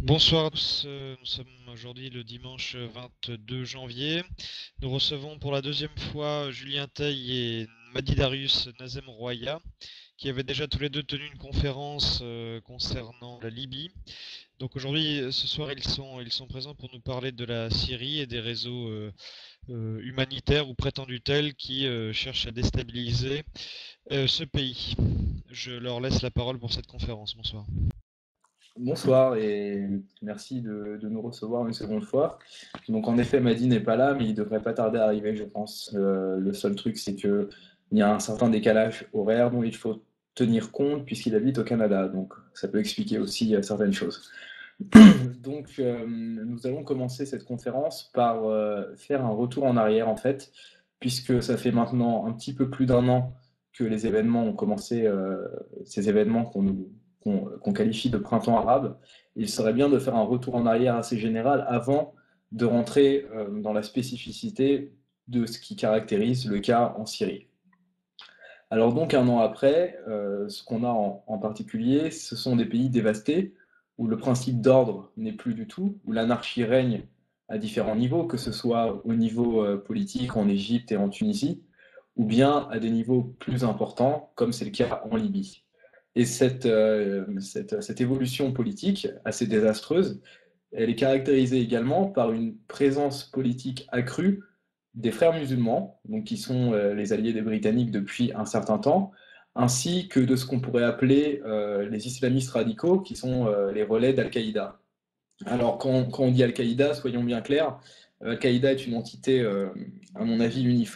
Bonsoir à tous, nous sommes aujourd'hui le dimanche 22 janvier. Nous recevons pour la deuxième fois Julien Teil et Madi Darius Nazem Roya, qui avaient déjà tous les deux tenu une conférence concernant la Libye. Donc aujourd'hui, ce soir, ils sont présents pour nous parler de la Syrie et des réseaux humanitaires ou prétendus tels qui cherchent à déstabiliser ce pays. Je leur laisse la parole pour cette conférence. Bonsoir. Bonsoir et merci de nous recevoir une seconde fois. Donc en effet, Madi n'est pas là, mais il devrait pas tarder à arriver, je pense. Le seul truc, c'est que il y a un certain décalage horaire dont il faut tenir compte puisqu'il habite au Canada. Donc ça peut expliquer aussi certaines choses. Donc nous allons commencer cette conférence par faire un retour en arrière en fait, puisque ça fait maintenant un petit peu plus d'un an que les événements ont commencé, ces événements qu'on qualifie de printemps arabe. Il serait bien de faire un retour en arrière assez général avant de rentrer dans la spécificité de ce qui caractérise le cas en Syrie. Alors donc un an après, ce qu'on a en particulier, ce sont des pays dévastés, où le principe d'ordre n'est plus du tout, où l'anarchie règne à différents niveaux, que ce soit au niveau politique en Égypte et en Tunisie, ou bien à des niveaux plus importants, comme c'est le cas en Libye. Et cette évolution politique assez désastreuse, elle est caractérisée également par une présence politique accrue des frères musulmans, donc qui sont les alliés des Britanniques depuis un certain temps, ainsi que de ce qu'on pourrait appeler les islamistes radicaux, qui sont les relais d'Al-Qaïda. Alors, quand on dit Al-Qaïda, soyons bien clairs, Al-Qaïda est une entité, à mon avis,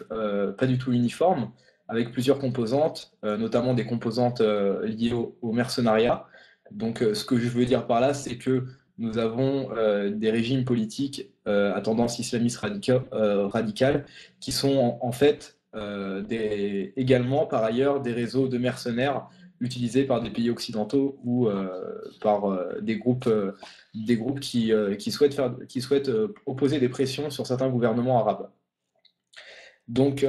pas du tout uniforme, avec plusieurs composantes, notamment des composantes liées au mercenariat. Donc, ce que je veux dire par là, c'est que nous avons des régimes politiques à tendance islamiste radicale qui sont en fait également, par ailleurs, des réseaux de mercenaires utilisés par des pays occidentaux ou par des groupes qui souhaitent opposer des pressions sur certains gouvernements arabes. Donc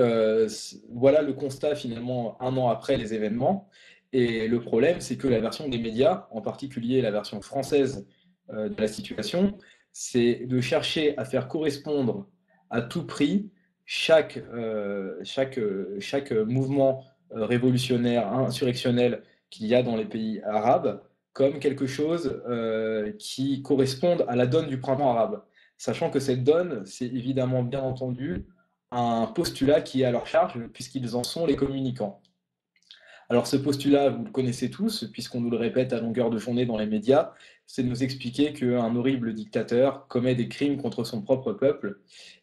voilà le constat finalement un an après les événements. Et le problème, c'est que la version des médias, en particulier la version française de la situation, c'est de chercher à faire correspondre à tout prix chaque mouvement révolutionnaire, insurrectionnel qu'il y a dans les pays arabes comme quelque chose qui corresponde à la donne du printemps arabe. Sachant que cette donne, c'est évidemment bien entendu un postulat qui est à leur charge, puisqu'ils en sont les communicants. Alors ce postulat, vous le connaissez tous, puisqu'on nous le répète à longueur de journée dans les médias, c'est de nous expliquer qu'un horrible dictateur commet des crimes contre son propre peuple,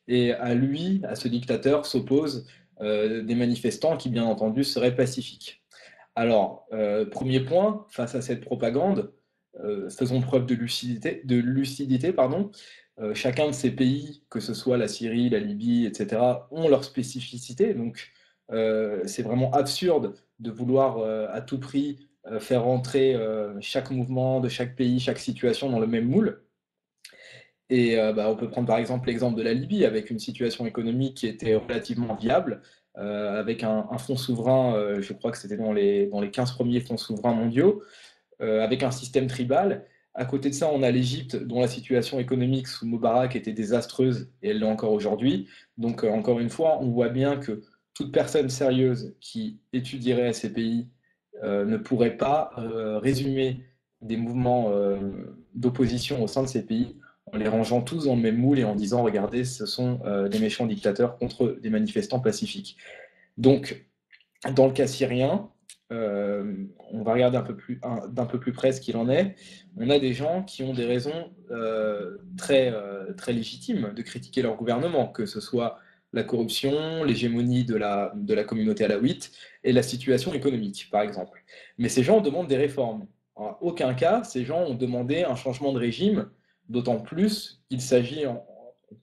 et à lui, à ce dictateur, s'opposent des manifestants qui, bien entendu, seraient pacifiques. Alors, premier point, face à cette propagande, faisons preuve de lucidité, pardon. Chacun de ces pays, que ce soit la Syrie, la Libye, etc., ont leur spécificité. Donc, c'est vraiment absurde de vouloir à tout prix faire rentrer chaque mouvement de chaque pays, chaque situation dans le même moule. Et on peut prendre par exemple l'exemple de la Libye, avec une situation économique qui était relativement viable, avec un fonds souverain, je crois que c'était dans les 15 premiers fonds souverains mondiaux, avec un système tribal. À côté de ça, on a l'Égypte, dont la situation économique sous Moubarak était désastreuse, et elle l'est encore aujourd'hui. Donc, encore une fois, on voit bien que toute personne sérieuse qui étudierait ces pays ne pourrait pas résumer des mouvements d'opposition au sein de ces pays en les rangeant tous dans le même moule et en disant, regardez, ce sont des méchants dictateurs contre des manifestants pacifiques. Donc, dans le cas syrien, on va regarder d'un peu plus près ce qu'il en est. On a des gens qui ont des raisons très légitimes de critiquer leur gouvernement, que ce soit la corruption, l'hégémonie de la communauté alawite et la situation économique, par exemple. Mais ces gens demandent des réformes. En aucun cas, ces gens ont demandé un changement de régime, d'autant plus qu'il s'agit,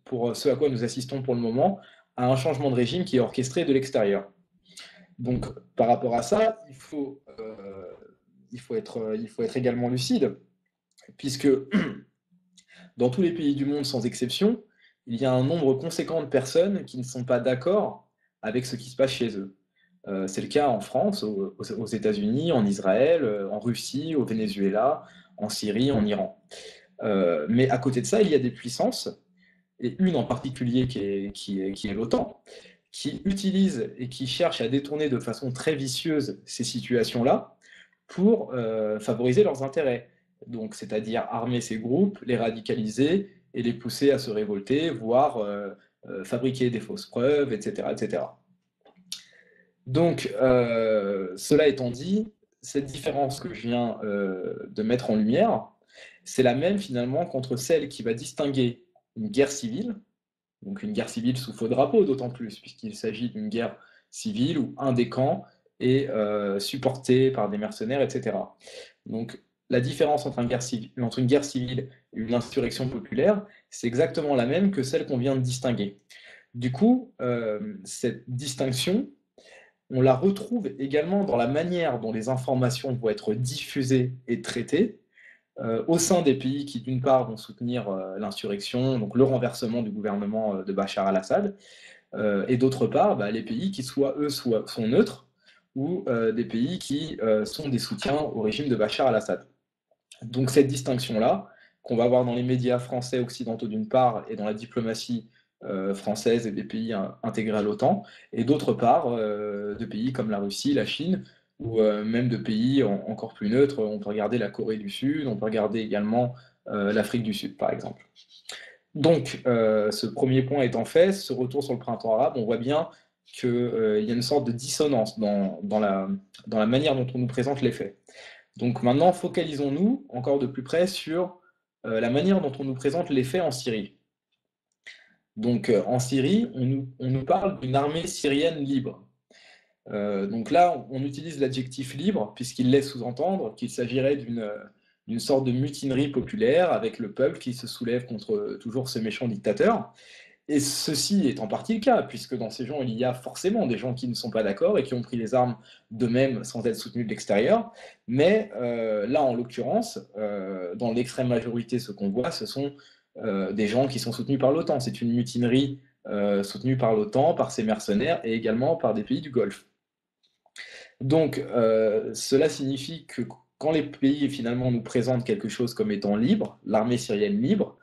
pour ce à quoi nous assistons pour le moment, à un changement de régime qui est orchestré de l'extérieur. Donc, par rapport à ça, il faut être également lucide, puisque dans tous les pays du monde, sans exception, il y a un nombre conséquent de personnes qui ne sont pas d'accord avec ce qui se passe chez eux. C'est le cas en France, aux États-Unis, en Israël, en Russie, au Venezuela, en Syrie, en Iran. Mais à côté de ça, il y a des puissances, et une en particulier qui est l'OTAN, qui utilise et qui cherche à détourner de façon très vicieuse ces situations-là pour favoriser leurs intérêts. Donc, c'est-à-dire armer ces groupes, les radicaliser et les pousser à se révolter, voire fabriquer des fausses preuves, etc. etc. Donc, cela étant dit, cette différence que je viens de mettre en lumière, c'est la même finalement qu'entre celle qui va distinguer une guerre civile, donc une guerre civile sous faux drapeau d'autant plus, puisqu'il s'agit d'une guerre civile où un des camps est supporté par des mercenaires, etc. Donc la différence entre une guerre civile et une insurrection populaire, c'est exactement la même que celle qu'on vient de distinguer. Du coup, cette distinction, on la retrouve également dans la manière dont les informations vont être diffusées et traitées au sein des pays qui, d'une part, vont soutenir l'insurrection, donc le renversement du gouvernement de Bachar al-Assad, et d'autre part, les pays qui, sont neutres, ou des pays qui sont des soutiens au régime de Bachar al-Assad. Donc cette distinction-là, qu'on va voir dans les médias français occidentaux d'une part, et dans la diplomatie française et des pays intégrés à l'OTAN, et d'autre part, de pays comme la Russie, la Chine, ou même de pays encore plus neutres. On peut regarder la Corée du Sud, on peut regarder également l'Afrique du Sud, par exemple. Donc, ce premier point étant fait, ce retour sur le printemps arabe, on voit bien qu'il y a une sorte de dissonance dans la manière dont on nous présente les faits. Donc maintenant, focalisons-nous encore de plus près sur la manière dont on nous présente les faits en Syrie. Donc en Syrie, on nous parle d'une armée syrienne libre. Donc là, on utilise l'adjectif libre, puisqu'il laisse sous-entendre qu'il s'agirait d'une sorte de mutinerie populaire avec le peuple qui se soulève contre toujours ce méchant dictateur. Et ceci est en partie le cas, puisque dans ces gens, il y a forcément des gens qui ne sont pas d'accord et qui ont pris les armes d'eux-mêmes sans être soutenus de l'extérieur. Mais là, en l'occurrence, dans l'extrême majorité, ce qu'on voit, ce sont des gens qui sont soutenus par l'OTAN. C'est une mutinerie soutenue par l'OTAN, par ses mercenaires et également par des pays du Golfe. Donc, cela signifie que quand les pays finalement nous présentent quelque chose comme étant libre, l'armée syrienne libre,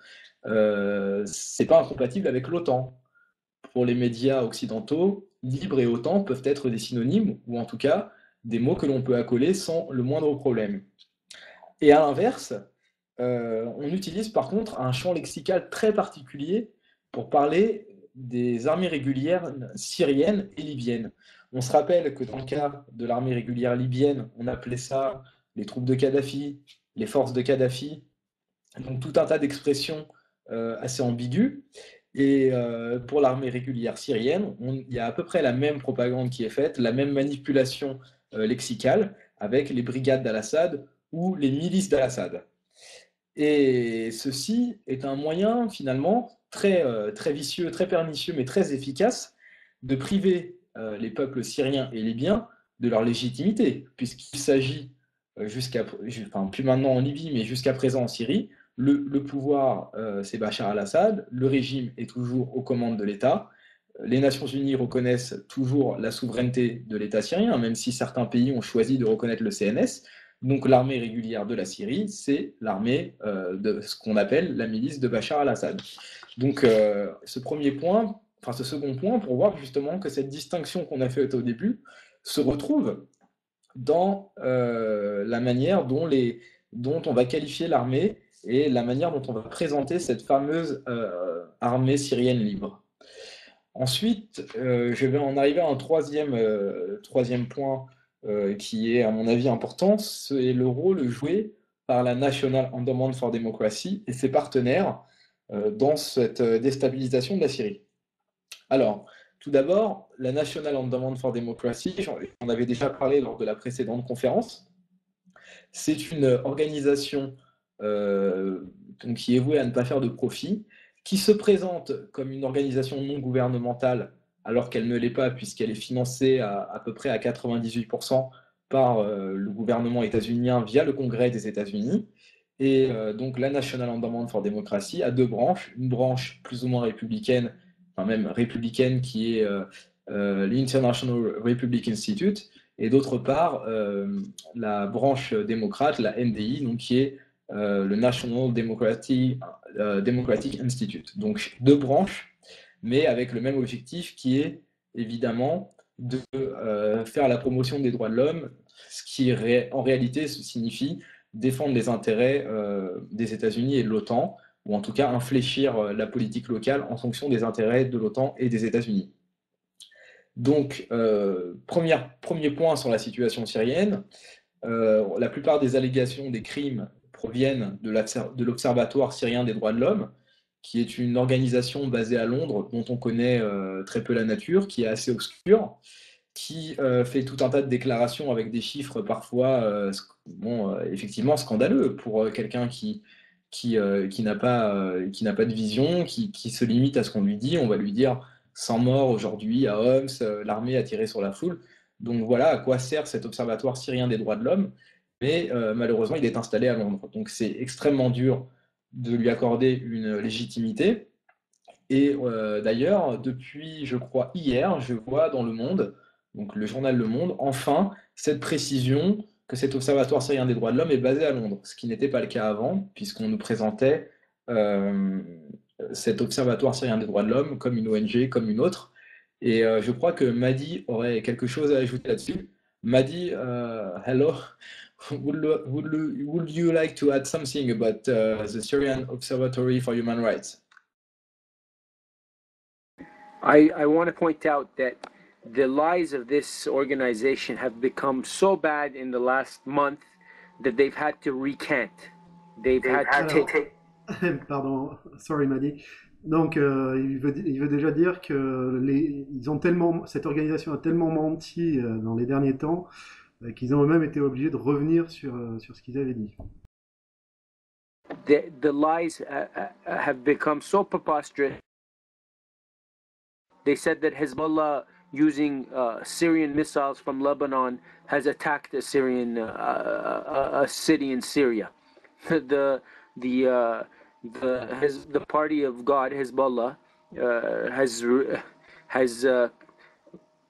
c'est pas incompatible avec l'OTAN. Pour les médias occidentaux, libre et OTAN peuvent être des synonymes, ou en tout cas des mots que l'on peut accoler sans le moindre problème. Et à l'inverse, on utilise par contre un champ lexical très particulier pour parler des armées régulières syriennes et libyennes. On se rappelle que dans le cas de l'armée régulière libyenne, on appelait ça les troupes de Kadhafi, les forces de Kadhafi, donc tout un tas d'expressions assez ambiguës. Et pour l'armée régulière syrienne, il y a à peu près la même propagande qui est faite, la même manipulation lexicale avec les brigades d'Al-Assad ou les milices d'Al-Assad. Et ceci est un moyen finalement très, très vicieux, très pernicieux, mais très efficace de priver les peuples syriens et libyens de leur légitimité, puisqu'il s'agit, plus maintenant en Libye, mais jusqu'à présent en Syrie, le pouvoir, c'est Bachar al-Assad, le régime est toujours aux commandes de l'État, les Nations Unies reconnaissent toujours la souveraineté de l'État syrien, même si certains pays ont choisi de reconnaître le CNS. Donc l'armée régulière de la Syrie, c'est l'armée de ce qu'on appelle la milice de Bachar al-Assad. Donc ce second point, pour voir justement que cette distinction qu'on a faite au début se retrouve dans la manière dont on va qualifier l'armée et la manière dont on va présenter cette fameuse armée syrienne libre. Ensuite, je vais en arriver à un troisième point qui est, à mon avis, important, c'est le rôle joué par la National Endowment for Democracy et ses partenaires dans cette déstabilisation de la Syrie. Alors, tout d'abord, la National Endowment for Democracy, j'en avais déjà parlé lors de la précédente conférence, c'est une organisation donc, qui est vouée à ne pas faire de profit, qui se présente comme une organisation non gouvernementale, alors qu'elle ne l'est pas, puisqu'elle est financée à peu près à 98% par le gouvernement états-unien via le Congrès des États-Unis. Et donc la National Endowment for Democracy a deux branches, une branche plus ou moins républicaine, enfin même républicaine, qui est l'International Republic Institute, et d'autre part la branche démocrate, la NDI, donc qui est le National Democratic Institute. Donc 2 branches, mais avec le même objectif qui est évidemment de faire la promotion des droits de l'homme, ce qui en réalité signifie défendre les intérêts des États-Unis et de l'OTAN, ou en tout cas infléchir la politique locale en fonction des intérêts de l'OTAN et des États-Unis. Donc, premier point sur la situation syrienne, la plupart des allégations des crimes proviennent de l'Observatoire syrien des droits de l'homme, qui est une organisation basée à Londres dont on connaît très peu la nature, qui est assez obscure, qui fait tout un tas de déclarations avec des chiffres parfois effectivement scandaleux pour quelqu'un qui n'a pas de vision, qui se limite à ce qu'on lui dit. On va lui dire 100 morts aujourd'hui à Homs, l'armée a tiré sur la foule. Donc voilà à quoi sert cet observatoire syrien des droits de l'homme, mais malheureusement il est installé à Londres. Donc c'est extrêmement dur de lui accorder une légitimité. Et d'ailleurs, depuis, je crois, hier, je vois dans Le Monde, donc le journal Le Monde, enfin, cette précision que cet observatoire syrien des droits de l'homme est basé à Londres, ce qui n'était pas le cas avant, puisqu'on nous présentait euh, cet observatoire syrien des droits de l'homme comme une ONG, comme une autre. Et je crois que Madi aurait quelque chose à ajouter là-dessus. Madi, hello. Would you like to add something about the Syrian Observatory for Human Rights? I want to point out that the lies of this organization have become so bad in the last month that they've had to recant. They've had to take. Pardon, sorry Madi. Donc il veut déjà dire que cette organisation a tellement menti dans les derniers temps qu'ils ont même été obligés de revenir sur ce qu'ils avaient dit. The lies have become so preposterous. They said that Hezbollah, using Syrian missiles from Lebanon, has attacked a city in Syria. The party of God, Hezbollah, has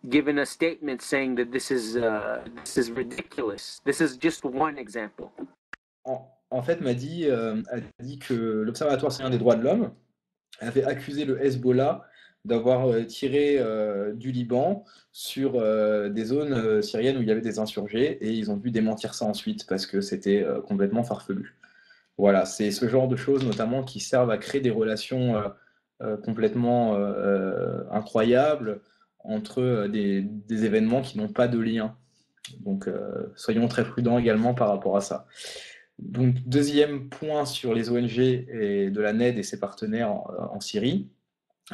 given a statement saying that this is ridiculous. This is just one example. En fait, Madi a dit que l'Observatoire syrien des droits de l'homme avait accusé le Hezbollah d'avoir tiré du Liban sur des zones syriennes où il y avait des insurgés, et ils ont dû démentir ça ensuite parce que c'était complètement farfelu. Voilà, c'est ce genre de choses notamment qui servent à créer des relations complètement incroyables entre des événements qui n'ont pas de lien. Donc soyons très prudents également par rapport à ça. Donc deuxième point sur les ONG et de la NED et ses partenaires en Syrie,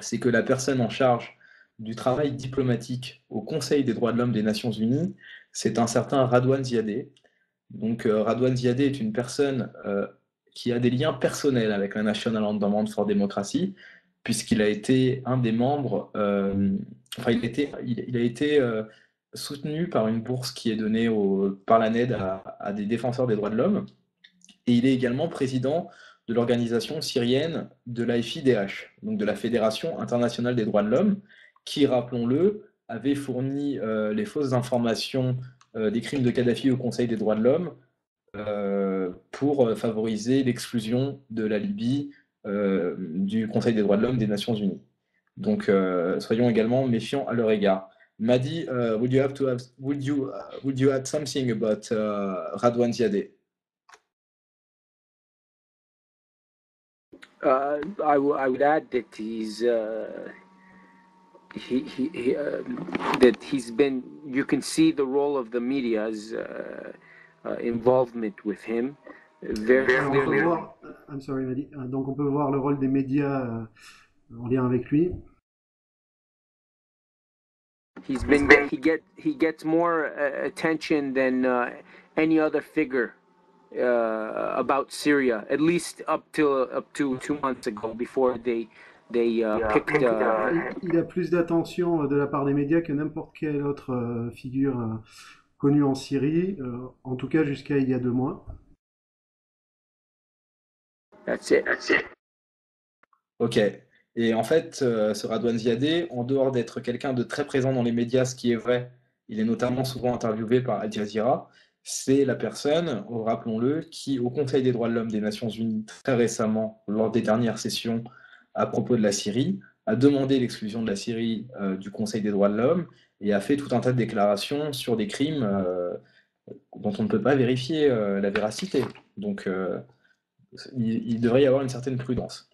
c'est que la personne en charge du travail diplomatique au Conseil des droits de l'homme des Nations Unies, c'est un certain Radouane Ziadeh. Donc Radouane Ziadeh est une personne qui a des liens personnels avec la National Endowment for Democracy, puisqu'il a été un des membres, il a été soutenu par une bourse qui est donnée par la NED à des défenseurs des droits de l'homme, et il est également président de l'organisation syrienne de l'AFIDH, donc de la Fédération internationale des droits de l'homme, qui, rappelons-le, avait fourni les fausses informations des crimes de Kadhafi au Conseil des droits de l'homme pour favoriser l'exclusion de la Libye du Conseil des droits de l'homme des Nations Unies. Donc, soyons également méfiants à leur égard. Madi, would you add something about Radouane Ziadeh? I would add that that he's been. You can see the role of the media's involvement with him. I'm sorry, Madi. Donc on peut voir le rôle des médias en lien avec lui. He gets more attention than any other figure about Syria, at least up to 2 months ago, before they picked. Il a plus d'attention de la part des médias que n'importe quelle autre figure connue en Syrie, en tout cas jusqu'à il y a 2 mois. That's it. Ok. Et en fait, ce Radouane Ziadeh, en dehors d'être quelqu'un de très présent dans les médias, ce qui est vrai, il est notamment souvent interviewé par Al Jazeera, c'est la personne, rappelons-le, qui, au Conseil des droits de l'homme des Nations Unies, très récemment, lors des dernières sessions à propos de la Syrie, a demandé l'exclusion de la Syrie du Conseil des droits de l'homme et a fait tout un tas de déclarations sur des crimes dont on ne peut pas vérifier la véracité. Donc, il devrait y avoir une certaine prudence.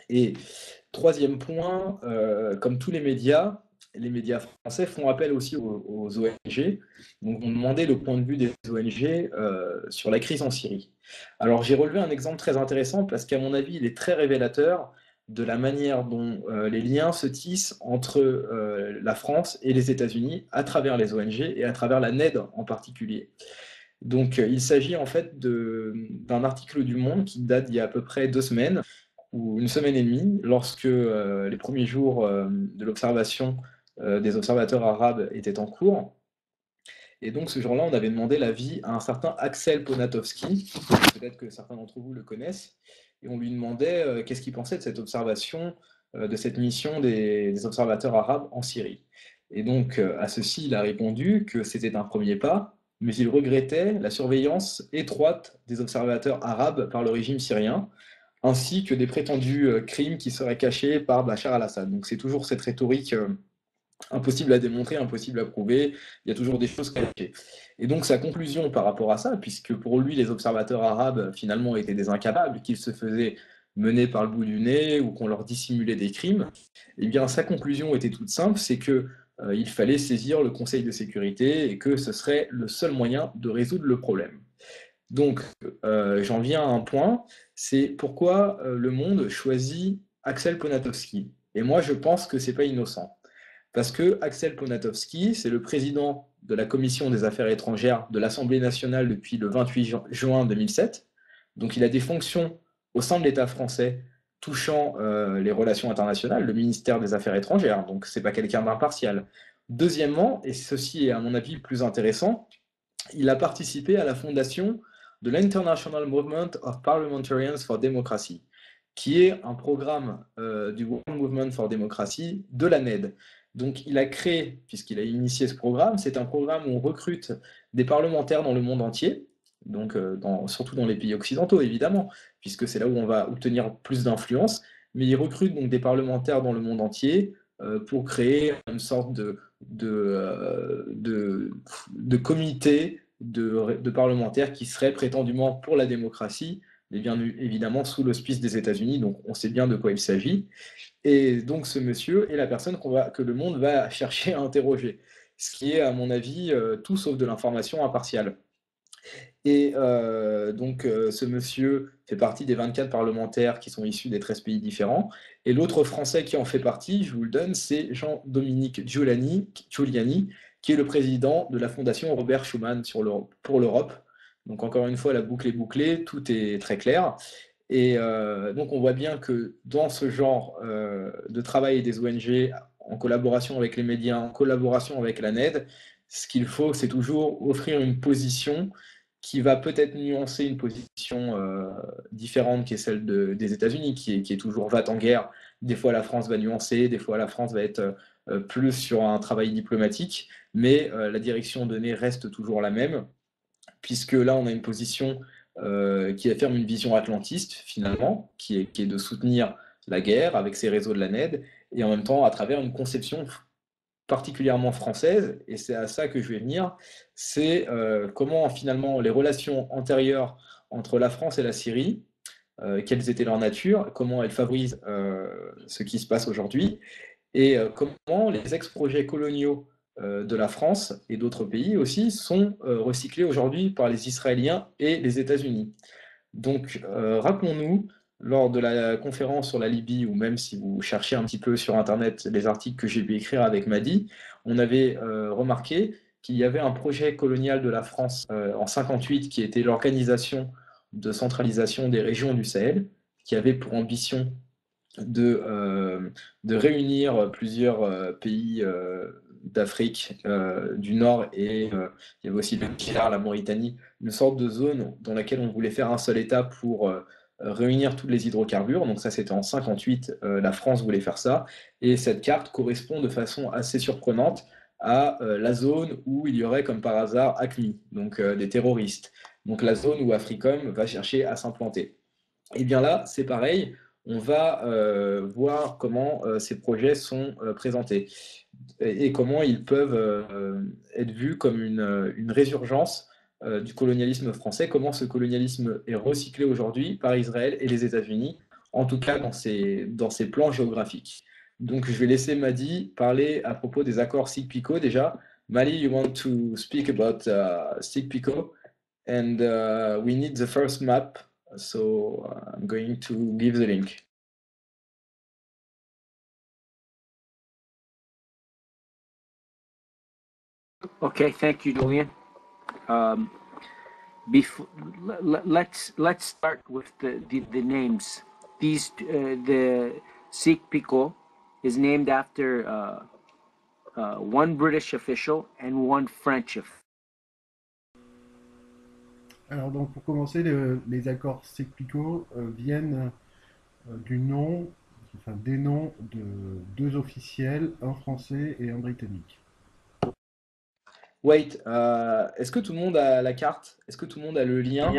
Et troisième point, comme tous les médias français font appel aussi aux ONG, donc ont demandé le point de vue des ONG sur la crise en Syrie. Alors j'ai relevé un exemple très intéressant parce qu'à mon avis, il est très révélateur de la manière dont les liens se tissent entre la France et les États-Unis à travers les ONG et à travers la NED en particulier. Donc il s'agit en fait d'un article du Monde qui date d'il y a à peu près 2 semaines, ou une semaine et demie, lorsque les premiers jours de l'observation des observateurs arabes étaient en cours. Et donc ce jour-là, on avait demandé l'avis à un certain Axel Ponatowski, peut-être que certains d'entre vous le connaissent, et on lui demandait qu'est-ce qu'il pensait de cette observation, de cette mission des observateurs arabes en Syrie. Et donc à ceci, il a répondu que c'était un premier pas, mais il regrettait la surveillance étroite des observateurs arabes par le régime syrien, ainsi que des prétendus crimes qui seraient cachés par Bachar al-Assad. Donc c'est toujours cette rhétorique impossible à démontrer, impossible à prouver, il y a toujours des choses cachées. Et donc sa conclusion par rapport à ça, puisque pour lui les observateurs arabes finalement étaient des incapables, qu'ils se faisaient mener par le bout du nez ou qu'on leur dissimulait des crimes, eh bien sa conclusion était toute simple, c'est que il fallait saisir le Conseil de sécurité et que ce serait le seul moyen de résoudre le problème. Donc, j'en viens à un point, c'est pourquoi Le Monde choisit Axel Ponatowski. Et moi, je pense que c'est pas innocent. Parce que Axel Ponatowski, c'est le président de la Commission des Affaires étrangères de l'Assemblée nationale depuis le 28 juin 2007. Donc, il a des fonctions au sein de l'État français touchant les relations internationales, le ministère des Affaires étrangères. Donc, c'est pas quelqu'un d'impartial. Deuxièmement, et ceci est à mon avis plus intéressant, il a participé à la fondation de l'International Movement of Parliamentarians for Democracy, qui est un programme du World Movement for Democracy de la NED. Donc il a créé, puisqu'il a initié ce programme, c'est un programme où on recrute des parlementaires dans le monde entier, donc surtout dans les pays occidentaux évidemment, puisque c'est là où on va obtenir plus d'influence, mais il recrute donc des parlementaires dans le monde entier pour créer une sorte de comité de parlementaires qui seraient prétendument pour la démocratie, mais bien évidemment sous l'auspice des États-Unis, donc on sait bien de quoi il s'agit. Et donc ce monsieur est la personne que le Monde va chercher à interroger, ce qui est à mon avis tout sauf de l'information impartiale. Et donc ce monsieur fait partie des 24 parlementaires qui sont issus des 13 pays différents. Et l'autre Français qui en fait partie, je vous le donne, c'est Jean-Dominique Giuliani, qui est le président de la Fondation Robert Schuman pour l'Europe. Donc encore une fois, la boucle est bouclée, tout est très clair. Et donc on voit bien que dans ce genre de travail des ONG, en collaboration avec les médias, en collaboration avec la NED, ce qu'il faut, c'est toujours offrir une position qui va peut-être nuancer une position différente qui est celle des États-Unis, qui est toujours va en guerre. Des fois, la France va nuancer, des fois, la France va être plus sur un travail diplomatique, mais la direction donnée reste toujours la même, puisque là, on a une position qui affirme une vision atlantiste, finalement, qui est de soutenir la guerre avec ses réseaux de la NED, et en même temps, à travers une conception particulièrement française, et c'est à ça que je vais venir, c'est comment finalement les relations antérieures entre la France et la Syrie, quelles étaient leur nature, comment elles favorisent ce qui se passe aujourd'hui, et comment les ex-projets coloniaux de la France et d'autres pays aussi sont recyclés aujourd'hui par les Israéliens et les États-Unis. Donc rappelons-nous, lors de la conférence sur la Libye, ou même si vous cherchez un petit peu sur Internet les articles que j'ai pu écrire avec Madi, on avait remarqué qu'il y avait un projet colonial de la France en 1958 qui était l'organisation de centralisation des régions du Sahel, qui avait pour ambition de réunir plusieurs pays d'Afrique du Nord, et il y avait aussi le Niger, la Mauritanie, une sorte de zone dans laquelle on voulait faire un seul État pour réunir tous les hydrocarbures. Donc ça, c'était en 1958, la France voulait faire ça, et cette carte correspond de façon assez surprenante à la zone où il y aurait comme par hasard AQMI, donc des terroristes. Donc la zone où Africom va chercher à s'implanter. Et bien là, c'est pareil, on va voir comment ces projets sont présentés et comment ils peuvent être vus comme une résurgence du colonialisme français, comment ce colonialisme est recyclé aujourd'hui par Israël et les États-Unis, en tout cas dans ces plans géographiques. Donc je vais laisser Madi parler à propos des accords SIG-PICO déjà. Mali, you want to speak about SIG-PICO, and we need the first map, so I'm going to give the link. Okay, thank you, Julian. Let's start with the names. The Sikh Pico is named after one British official and one French official. Alors donc pour commencer, les accords SIG-PICO viennent du nom, enfin des noms de deux officiels, un français et un britannique. Wait, est-ce que tout le monde a la carte? Est-ce que tout le monde a le lien?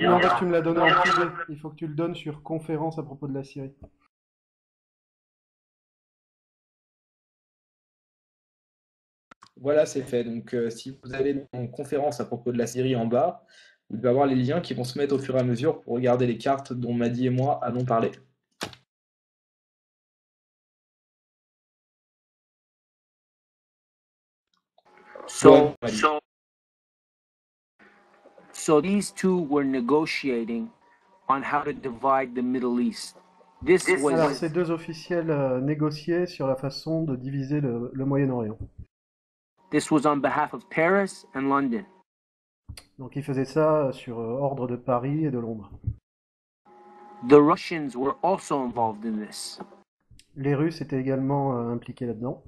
Non, parce que tu me l'as donné en privé. Il faut que tu le donnes sur conférence à propos de la Syrie. Voilà, c'est fait. Donc si vous allez dans conférence à propos de la Syrie en bas, vous devez avoir les liens qui vont se mettre au fur et à mesure pour regarder les cartes dont Madi et moi allons parler. So these two were negotiating on how to divide the Middle East. Alors ces deux officiels négociaient sur la façon de diviser le Moyen-Orient. This was on behalf of Paris and London. Donc ils faisaient ça sur ordre de Paris et de Londres. The Russians were also involved in this. Les Russes étaient également impliqués là-dedans.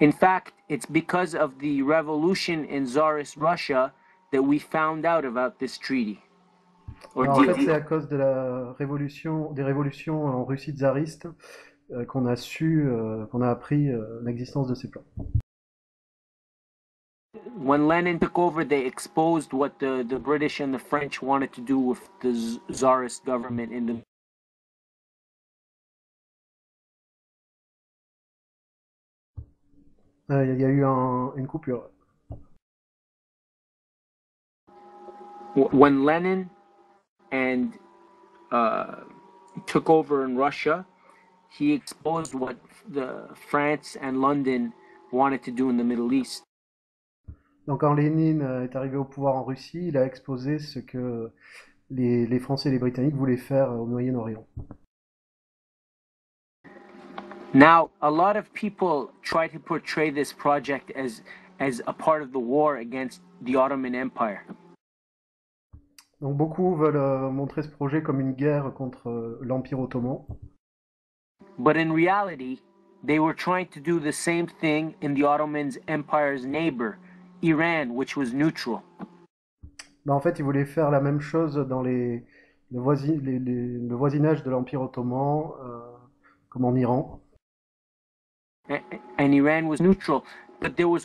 In fact, it's because of the revolution in Tsarist Russia that we found out about this treaty. Alors, en fait, c'est à cause de des révolutions en Russie tsariste qu'on a appris l'existence de ces plans. When Lenin took over, they exposed what the British and the French wanted to do with the Tsarist government in the. Il y a eu une coupure. When Lenin and took over in Russia, he exposed what the France and London wanted to do in the Middle East. Donc quand Lénine est arrivé au pouvoir en Russie, il a exposé ce que les Français et les Britanniques voulaient faire au Moyen-Orient. Now, a lot of people try to portray this project as a part of the war against the Ottoman Empire. Donc beaucoup veulent montrer ce projet comme une guerre contre l'Empire ottoman. But in reality, they were trying to do the same thing in the Ottoman Empire's neighbor, Iran, which was neutral. Ben, en fait, ils voulaient faire la même chose dans le voisinage de l'Empire ottoman, comme en Iran. And Iran was neutral, but there was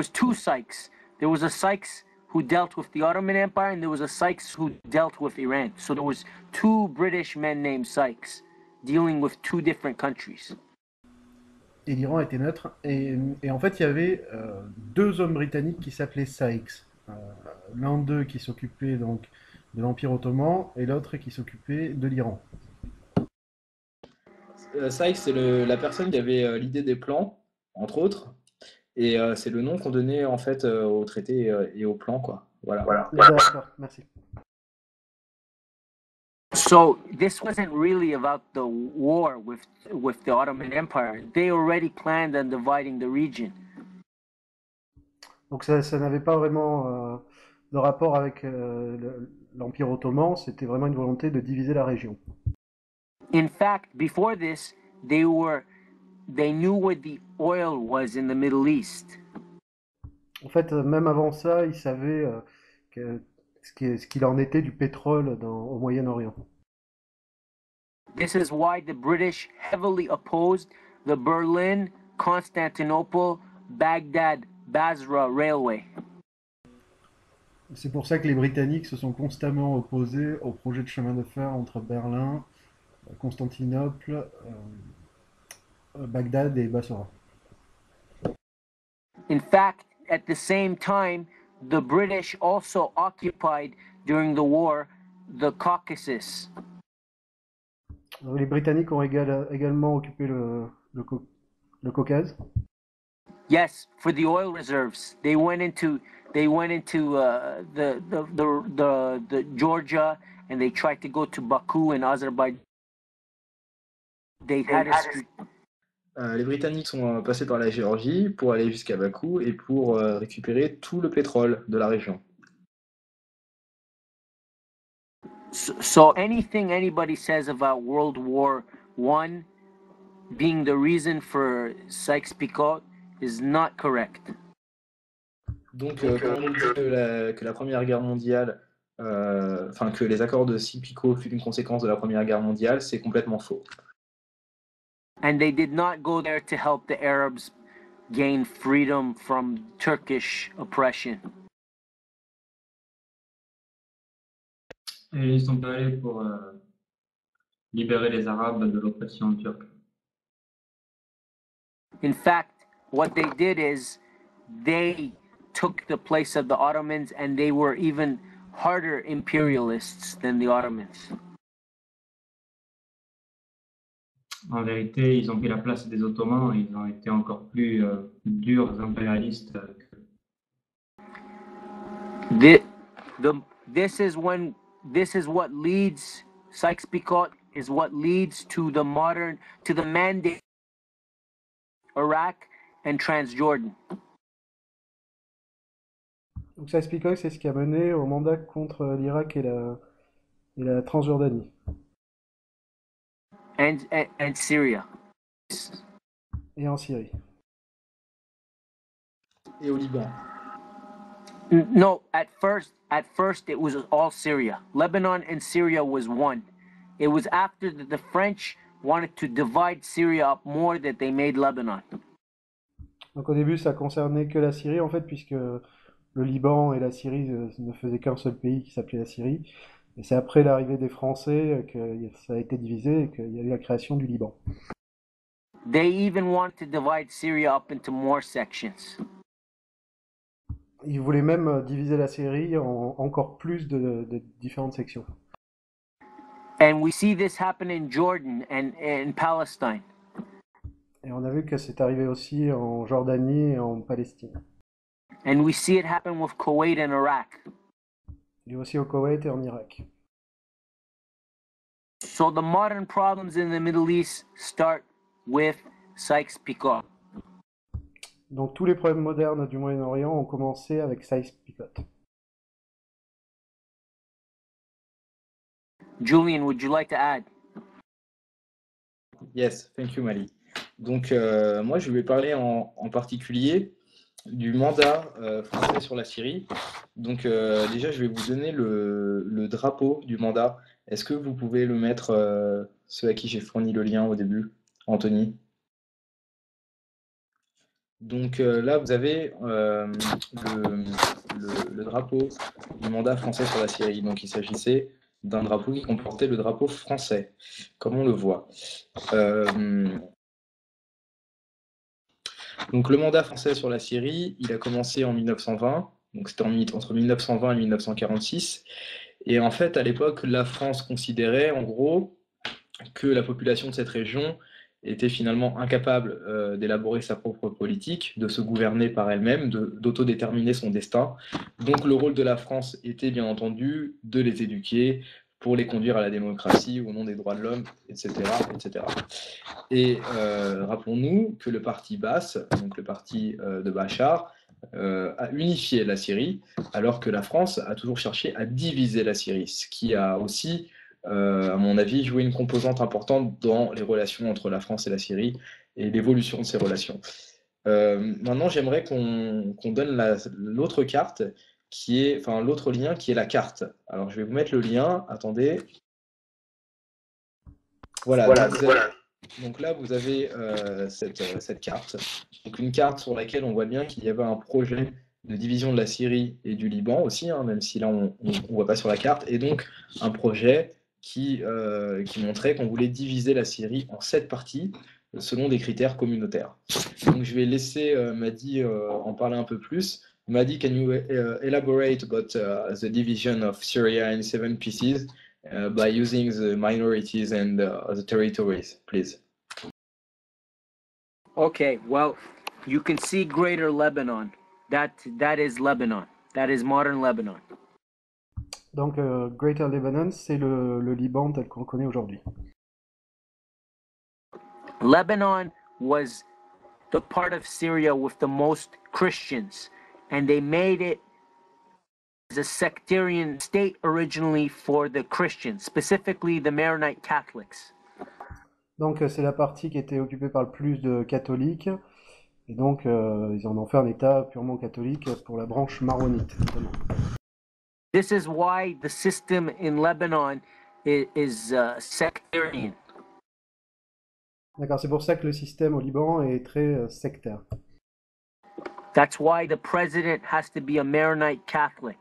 two Sykes. There was a Sykes who dealt with the Ottoman Empire, and there was a Sykes who dealt with Iran. So there was two British men named Sykes dealing with two different countries. Et l'Iran était neutre. Et en fait, il y avait deux hommes britanniques qui s'appelaient Sykes. L'un d'eux qui s'occupait donc de l'Empire ottoman et l'autre qui s'occupait de l'Iran. Sykes, c'est la personne qui avait l'idée des plans, entre autres, et c'est le nom qu'on donnait en fait au traité et au plan, quoi. Voilà. D'accord, merci. So this wasn't really about the war with the Ottoman Empire. They already planned on dividing the region. Donc ça n'avait pas vraiment de rapport avec l'Empire ottoman, c'était vraiment une volonté de diviser la région. In fact, before this, they knew where the oil was in the Middle East. En fait, même avant ça, ils savaient ce qu'il en était du pétrole au Moyen-Orient. This is why the British heavily opposed the Berlin Constantinople-Baghdad-Basra Railway. C'est pour ça que les Britanniques se sont constamment opposés au projet de chemin de fer entre Berlin, Constantinople, Bagdad et Bassora. In fact, at the same time, the British also occupied during the war the Caucasus. Les Britanniques ont également occupé le Caucase. Yes, for the oil reserves. They went into the Georgia, and they tried to go to Baku in Azerbaijan. They had Les Britanniques sont passés par la Géorgie pour aller jusqu'à Bakou et pour récupérer tout le pétrole de la région. So anything anybody says about World War I being the reason for Sykes-Picot is not correct. Donc, quand on dit que la Première Guerre mondiale, que les accords de Sykes-Picot furent une conséquence de la Première Guerre mondiale, c'est complètement faux. And they did not go there to help the Arabs gain freedom from Turkish oppression. Et ils sont pas allés pour libérer les Arabes de l'oppression turque. In fact, what they did is they took the place of the Ottomans, and they were even harder imperialists than the Ottomans. En vérité, ils ont pris la place des Ottomans, ils ont été encore plus durs impérialistes. This is what leads Sykes-Picot is what leads to the mandate Iraq and Transjordan. Donc Sykes-Picot, c'est ce qui a mené au mandat contre l'Irak et la Transjordanie. And Syria. Et en Syrie. Et au Liban. No, at first it was all Syria. Lebanon and Syria was one. It was after the French wanted to divide Syria up more that they made Lebanon. Donc au début, ça concernait que la Syrie en fait, puisque le Liban et la Syrie ne faisaient qu'un seul pays qui s'appelait la Syrie. Et c'est après l'arrivée des Français que ça a été divisé et qu'il y a eu la création du Liban. They even wanted to divide Syria up into more sections. Ils voulaient même diviser la Syrie en encore plus de différentes sections. And we see this happen in Jordan and in Palestine. Et on a vu que c'est arrivé aussi en Jordanie et en Palestine. And we see it happen with Kuwait and Iraq. Et aussi au Koweït et en Irak. So the modern problems in the Middle East start with Sykes-Picot. Donc tous les problèmes modernes du Moyen-Orient ont commencé avec Sykes-Picot. Julian, would you like to add? Yes, thank you, Mali. Donc, moi, je vais parler en particulier du mandat français sur la Syrie. Donc, déjà, je vais vous donner le drapeau du mandat. Est-ce que vous pouvez le mettre, ceux à qui j'ai fourni le lien au début, Anthony? Donc là, vous avez le drapeau du mandat français sur la Syrie. Donc, il s'agissait d'un drapeau qui comportait le drapeau français, comme on le voit. Donc le mandat français sur la Syrie, il a commencé en 1920, donc c'était entre 1920 et 1946. Et en fait, à l'époque, la France considérait en gros que la population de cette région était finalement incapable d'élaborer sa propre politique, de se gouverner par elle-même, d'autodéterminer son destin. Donc le rôle de la France était bien entendu de les éduquer pour les conduire à la démocratie au nom des droits de l'homme, etc., etc. Et rappelons-nous que le parti Baas, donc le parti de Bachar, a unifié la Syrie, alors que la France a toujours cherché à diviser la Syrie, ce qui a aussi, à mon avis, joué une composante importante dans les relations entre la France et la Syrie et l'évolution de ces relations. Maintenant, j'aimerais qu'on donne l'autre carte, l'autre lien qui est la carte. Alors, je vais vous mettre le lien. Attendez. Voilà. Donc là, vous avez cette carte. Donc une carte sur laquelle on voit bien qu'il y avait un projet de division de la Syrie et du Liban aussi, hein, même si là, on ne voit pas sur la carte. Et donc, un projet qui montrait qu'on voulait diviser la Syrie en 7 parties selon des critères communautaires. Donc je vais laisser Madi en parler un peu plus. Madi, can you elaborate about the division of Syria in 7 pieces by using the minorities and the territories, please? Okay, well, you can see Greater Lebanon. That is Lebanon. That is modern Lebanon. Donc, Greater Lebanon, c'est le Liban tel qu'on le connaît aujourd'hui. Lebanon was the part of Syria with the most Christians, and they made it as a sectarian state originally for the Christians, specifically the Maronite Catholics. Donc, c'est la partie qui était occupée par le plus de catholiques. Et donc, ils en ont fait un État purement catholique pour la branche maronite, notamment. This is why the system in Lebanon is sectarian. D'accord, c'est pour ça que le système au Liban est très sectaire. That's why the president has to be a Maronite Catholic.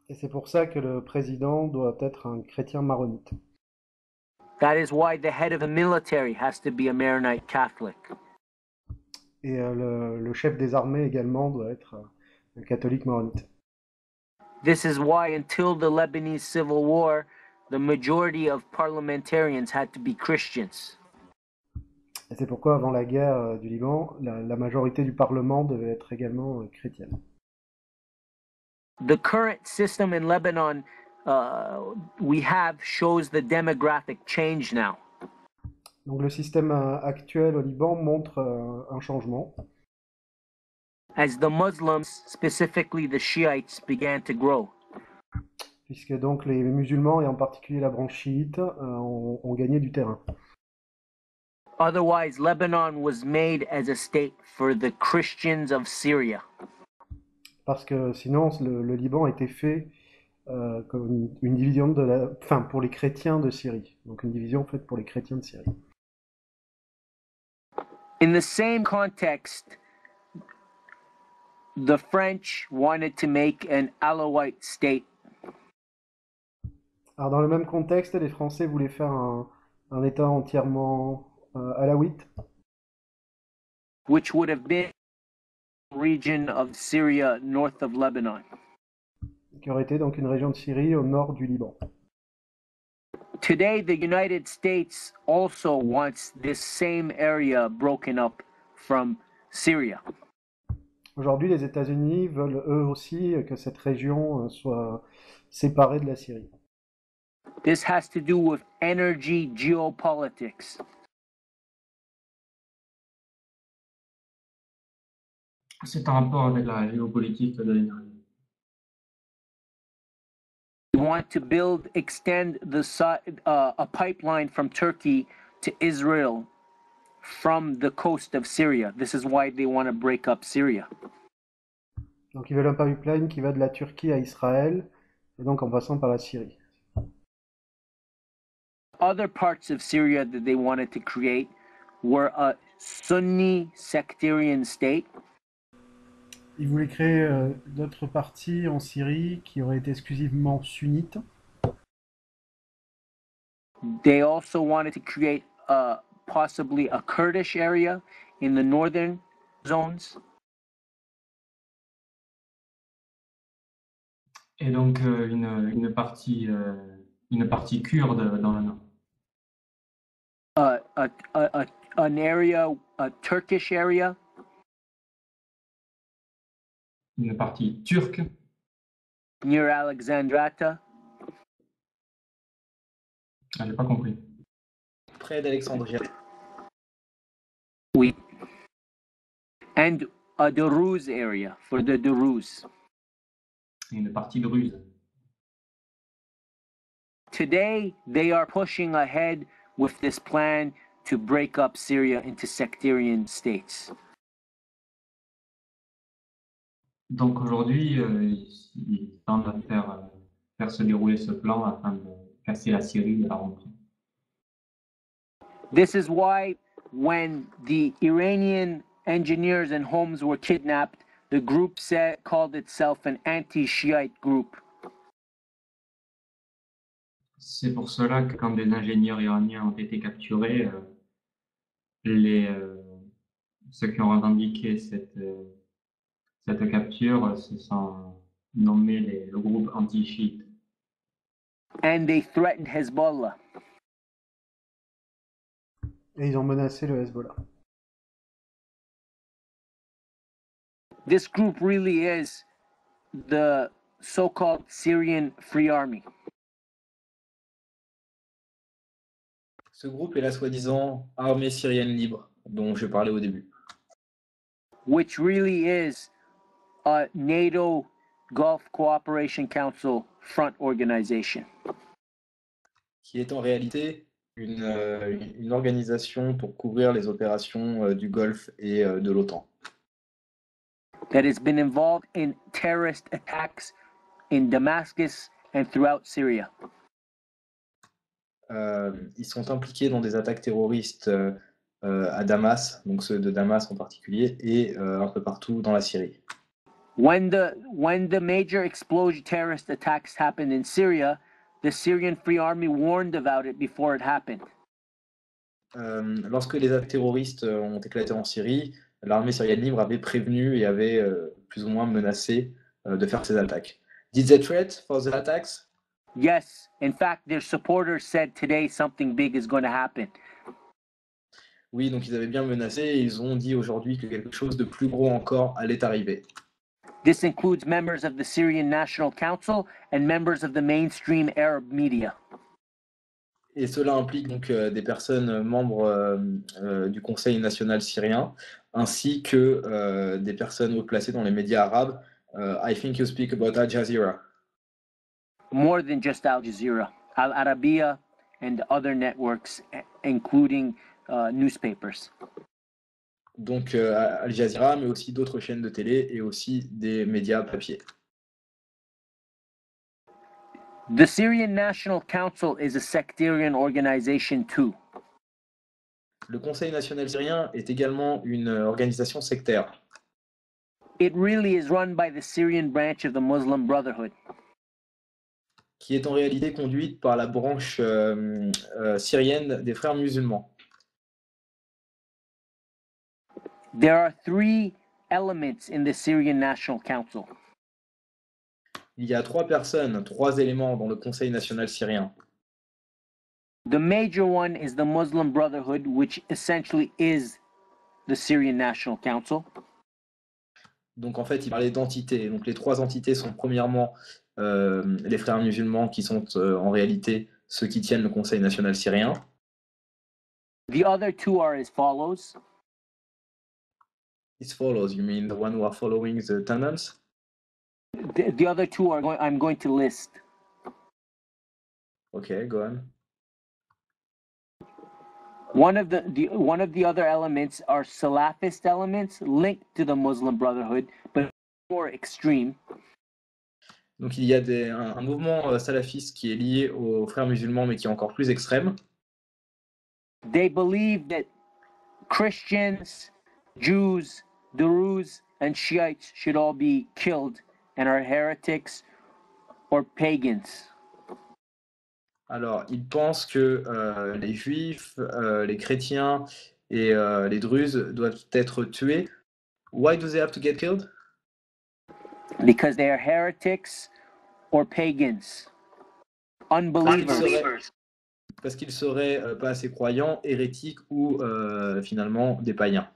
Et c'est pour ça que le président doit être un chrétien maronite. That is why the head of the military has to be a Maronite Catholic. Et le chef des armées également doit être un catholique maronite. This is why until the Lebanese Civil War, the majority of parliamentarians had to be Christians. Et c'est pourquoi, avant la guerre du Liban, la majorité du Parlement devait être également chrétienne. The current system in Lebanon we have shows the demographic change now. Donc le système actuel au Liban montre un changement. As the Muslims, specifically the Shiites, began to grow. Puisque donc les musulmans, et en particulier la branche chiite, ont gagné du terrain. Otherwise, Lebanon was made as a state for the Christians of Syria. Parce que sinon, le Liban était fait comme une division pour les chrétiens de Syrie. Donc une division faite pour les chrétiens de Syrie. In the same context, the French wanted to make an Alawite state. Alors dans le même contexte, les Français voulaient faire un État entièrement alawite, Which would have been a region of Syria north of Lebanon. qui aurait été donc une région de Syrie au nord du Liban. Today, the United States also wants this same area broken up from Syria. Aujourd'hui, les États-Unis veulent eux aussi que cette région soit séparée de la Syrie. This has to do with energy geopolitics. C'est en rapport avec la géopolitique de l'énergie. They want to extend a pipeline from Turkey to Israel from the coast of Syria. This is why they want to break up Syria. Donc ils veulent un pipeline qui va de la Turquie à Israël, et donc en passant par la Syrie. Other parts of Syria that they wanted to create were a Sunni sectarian state. Ils voulaient créer d'autres parties en Syrie qui auraient été exclusivement sunnites. They also wanted to create possibly a Kurdish area in the northern zones. Et donc une partie kurde dans le nord. An area, a Turkish area. Une partie turque. Near Alexandrata. Ah, j'ai pas compris. Près d'Alexandria. Oui. And a Druze area for the Druze. Une partie druze. Today, they are pushing ahead with this plan to break up Syria into sectarian states. Donc aujourd'hui, ils tentent à faire se dérouler ce plan afin de casser la Syrie et la rompre. This is why when the Iranian engineers and homes were kidnapped, the group called itself an anti-Shiite group. C'est pour cela que quand des ingénieurs iraniens ont été capturés, ceux qui ont revendiqué cette capture se sont nommés le groupe anti-chiite. And they threatened Hezbollah. Et ils ont menacé le Hezbollah. This group really is the so-called Syrian Free Army. Ce groupe est la soi-disant armée syrienne libre dont je parlais au début. Which really is a NATO Gulf Cooperation Council front organization. Qui est en réalité une organisation pour couvrir les opérations du Golfe et de l'OTAN. That has been involved in terrorist attacks in Damascus and throughout Syria. Ils sont impliqués dans des attaques terroristes à Damas, donc ceux de Damas en particulier, et un peu partout dans la Syrie. When the major explosion terrorist attacks happened in Syria, the Syrian Free Army warned about it before it happened. Lorsque les attaques terroristes ont éclaté en Syrie, l'armée syrienne libre avait prévenu et avait plus ou moins menacé de faire ces attaques. Did they threat for the attacks? Yes, in fact, their supporters said today something big is going to happen. Oui, donc ils avaient bien menacé et ils ont dit aujourd'hui que quelque chose de plus gros encore allait arriver. This includes members of the Syrian National Council and members of the mainstream Arab media. Et cela implique donc des personnes membres du Conseil national syrien, ainsi que des personnes haut placées dans les médias arabes. I think you speak about Al Jazeera. More than just Al Jazeera, Al Arabiya and other networks, including newspapers. Donc Al Jazeera, mais aussi d'autres chaînes de télé et aussi des médias papier. The Syrian National Council is a sectarian organization too. Le Conseil national syrien est également une organisation sectaire. It really is run by the Syrian branch of the Muslim Brotherhood. Qui est en réalité conduite par la branche syrienne des frères musulmans. There are 3 elements in the Syrian National Council. Il y a 3 personnes, 3 éléments dans le Conseil national syrien. The major one is the Muslim Brotherhood, which essentially is the Syrian National Council. Donc en fait, il parlait d'entités. Donc les 3 entités sont premièrement les frères musulmans qui sont en réalité ceux qui tiennent le Conseil national syrien. The other 2 are as follows. It follows, you mean the one who are following the tenants? The other 2 I'm going to list. Okay, go on. One of the other elements are Salafist elements linked to the Muslim Brotherhood, but more extreme. Donc il y a un mouvement salafiste qui est lié aux frères musulmans, mais qui est encore plus extrême. They believe that Christians, Jews, Druze, and Shiites should all be killed and are heretics or pagans. Alors, ils pensent que les juifs, les chrétiens et les druzes doivent être tués. Why do they have to get killed? Because they are heretics or pagans, unbelievers. Parce qu'ils seraient pas assez croyants, hérétiques ou finalement des païens.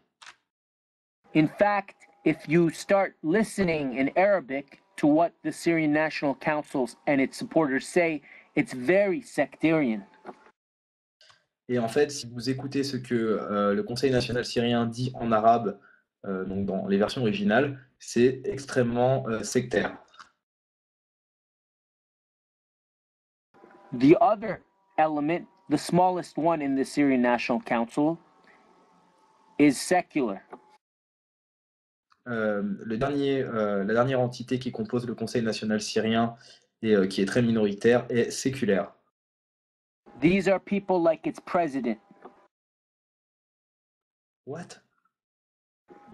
In fact, if you start listening in Arabic to what the Syrian National Council and its supporters say, it's very sectarian. Et en fait, si vous écoutez ce que le Conseil national syrien dit en arabe, donc dans les versions originales, c'est extrêmement sectaire. The other element, the smallest one in the Syrian National Council, is secular. La dernière entité qui compose le Conseil national syrien et qui est très minoritaire est séculaire. These are people like its president. What?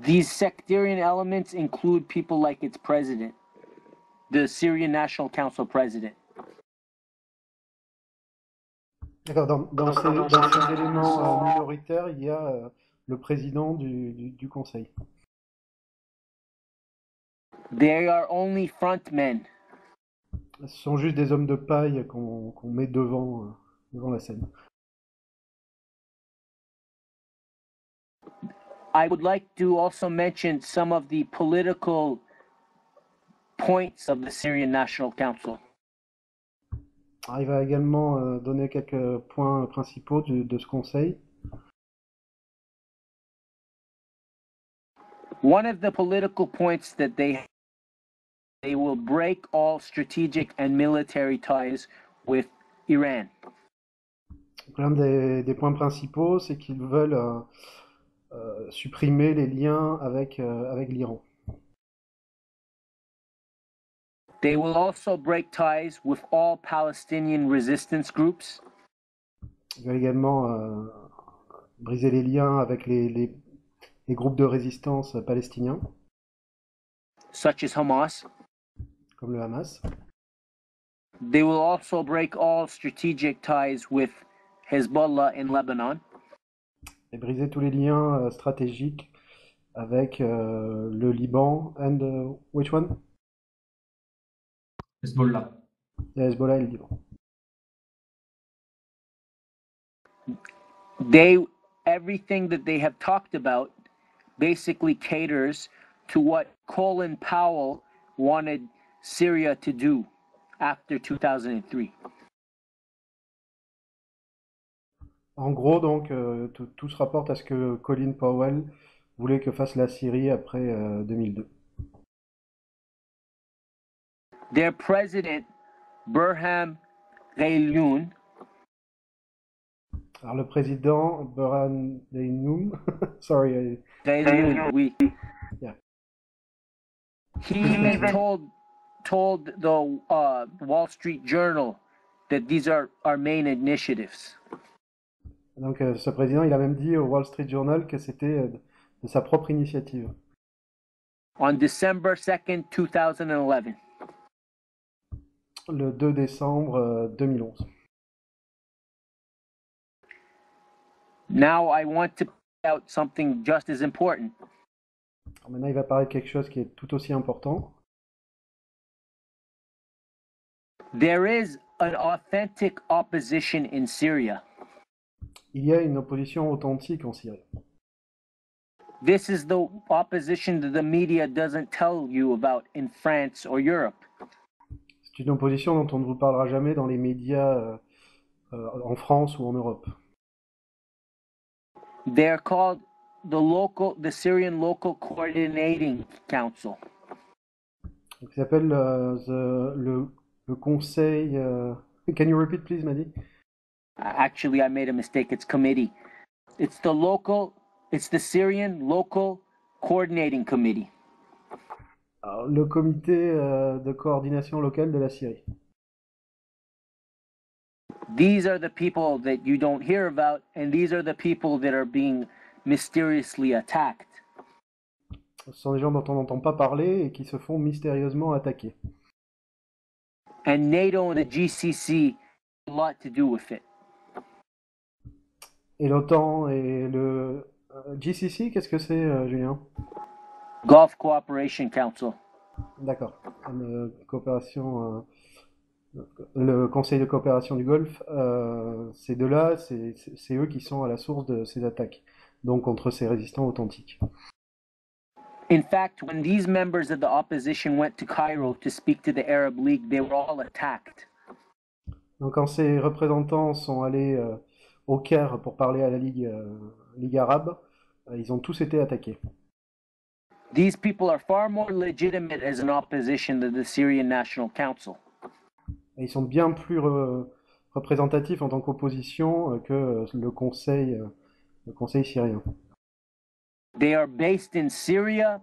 These sectarian elements include people like its president, the Syrian National Council president. D'accord, dans ces éléments minoritaires, il y a le président du conseil. They are only frontmen. Ce sont juste des hommes de paille qu'on met devant la scène. I would like to also mention some of the political points of the Syrian National Council. Alors, il va également donner quelques points principaux de ce conseil. One of the political points that they will break all strategic and military ties with Iran. Donc, l'un des points principaux, c'est qu'ils veulent supprimer les liens avec l'Iran. They will also break ties with all Palestinian resistance groups, Ils veulent également briser les liens avec les groupes de résistance palestiniens, such as Hamas. comme le Hamas. They will also break all strategic ties with Hezbollah in Lebanon. Et briser tous les liens stratégiques avec le Liban and which one? Hezbollah. Le Hezbollah et le Liban. Everything that they have talked about basically caters to what Colin Powell wanted Syria to do after 2003. En gros, donc, tout se rapporte à ce que Colin Powell voulait que fasse la Syrie après 2002. Their president, Burhan Ghayloun, Alors le président Burhan Ghayloun, sorry, Ghayloun, oui. Yeah. He even told the Wall Street Journal that these are our main initiatives. Donc ce président, il a même dit au Wall Street Journal que c'était de sa propre initiative. On December 2nd, 2011. Le 2 décembre 2011. Now I want to point out something just as important. Alors maintenant, il va parler de quelque chose qui est tout aussi important. There is an authentic opposition in Syria. Il y a une opposition authentique en Syrie. This is the opposition that the media doesn't tell you about in France or Europe. C'est une opposition dont on ne vous parlera jamais dans les médias en France ou en Europe. They're called the Syrian Local Coordinating Council. Donc, il s'appelle le conseil. Can you repeat, please, Madi? Actually, I made a mistake. It's committee. It's the Syrian Local Coordinating Committee. Alors, le comité de coordination locale de la Syrie. These are the people that you don't hear about, and these are the people that are being mysteriously attacked. Ce sont des gens dont on n'entend pas parler et qui se font mystérieusement attaquer. And NATO and the GCC have a lot to do with it. Et l'OTAN et le GCC, qu'est-ce que c'est, Julien? Gulf Cooperation Council. D'accord. Le Conseil de coopération du Golfe, ces deux-là, c'est eux qui sont à la source de ces attaques, donc contre ces résistants authentiques. In fact, when these members of the opposition went to Cairo to speak to the Arab League, they were all attacked. Donc quand ces représentants sont allés au Caire pour parler à la Ligue arabe, ils ont tous été attaqués. These people are far more legitimate as an opposition than the Syrian National Council. Et ils sont bien plus représentatifs en tant qu'opposition que le conseil syrien. They are based in Syria.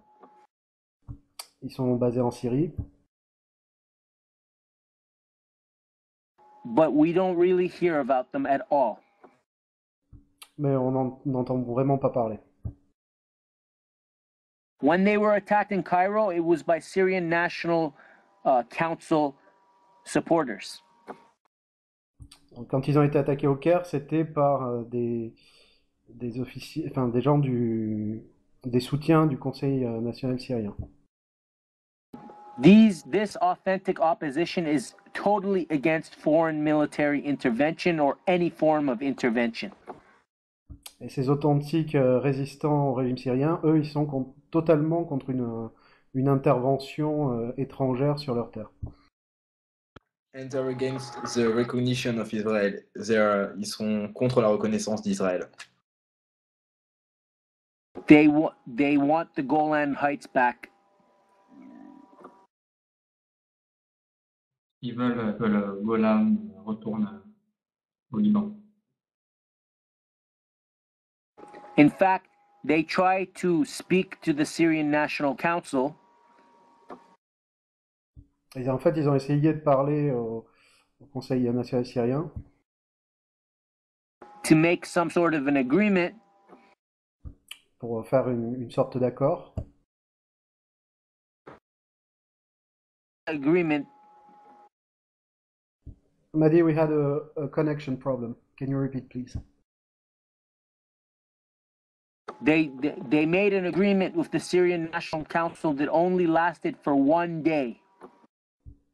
Ils sont basés en Syrie. But we don't really hear about them at all. Mais on n'entend vraiment pas parler. When they were attacked in Cairo, it was by Syrian National Council supporters. Quand ils ont été attaqués au Caire, c'était par des officiers, enfin des gens des soutiens du Conseil national syrien. This authentic opposition is totally against foreign military intervention or any form of intervention. Et ces authentiques résistants au régime syrien, eux, ils sont totalement contre une intervention étrangère sur leur terre. And they're against the recognition of Israel. Ils sont contre la reconnaissance d'Israël. They want the Golan Heights back. Ils veulent que le Golan retourne au Liban. In fact, they try to speak to the Syrian National Council. Et en fait, ils ont essayé de parler au Conseil national syrien To make some sort of an agreement. Pour faire une sorte d'accord. Agreement. Madi, we had a connection problem. Can you repeat, please? They made an agreement with the Syrian National Council that only lasted for one day.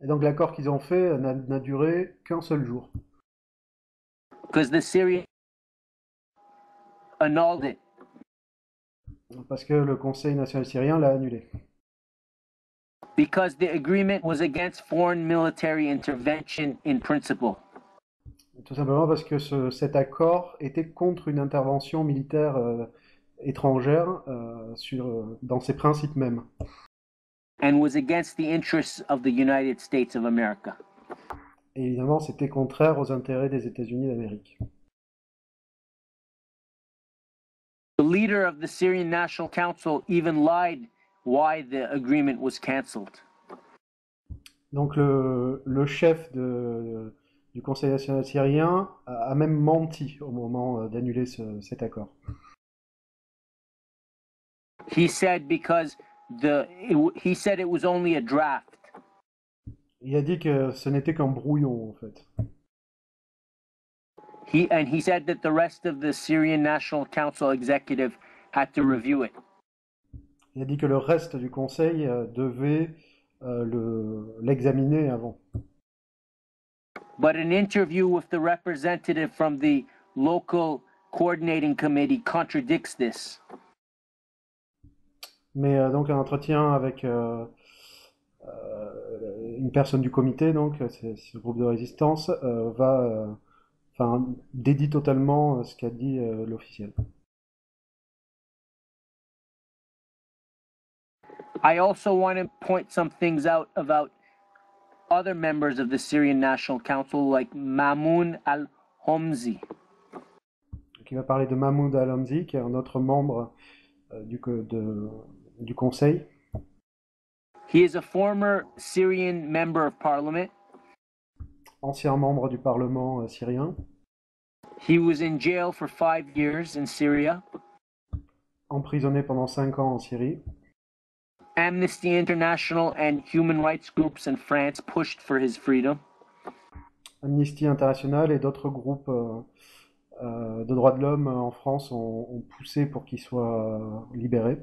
Et donc l'accord qu'ils ont fait n'a duré qu'un seul jour. Because the Syrian annulled it. Parce que le Conseil national syrien l'a annulé. Because the agreement was against foreign military intervention in principle. Tout simplement parce que cet accord était contre une intervention militaire étrangère dans ses principes mêmes. And was against the interests of the United States of America. Et évidemment, c'était contraire aux intérêts des États-Unis d'Amérique. The leader of the Syrian National Council even lied why the agreement was cancelled. Donc le chef du Conseil national syrien a même menti au moment d'annuler cet accord. He said he said it was only a draft. Il a dit que ce n'était qu'un brouillon en fait. He said that the rest of the Syrian National Council executive had to review it. Il a dit que le reste du conseil devait l'examiner avant. But an interview with the representative from the local coordinating committee contradicts this. Mais donc un entretien avec une personne du comité, donc c'est ce groupe de résistance, dédie totalement ce qu'a dit l'officiel. I also want to point some things out about other members of the Syrian National Council, like Mamoun al-Homzi. Qui va parler de Mahmoud al-Homzi, qui est un autre membre du conseil. He is a former Syrian member of parliament. Ancien membre du Parlement syrien. He was in jail for 5 years in Syria. Emprisonné pendant 5 ans en Syrie. Amnesty International and human rights groups in France pushed for his freedom. Amnesty International et d'autres groupes de droits de l'homme en France ont poussé pour qu'il soit libéré.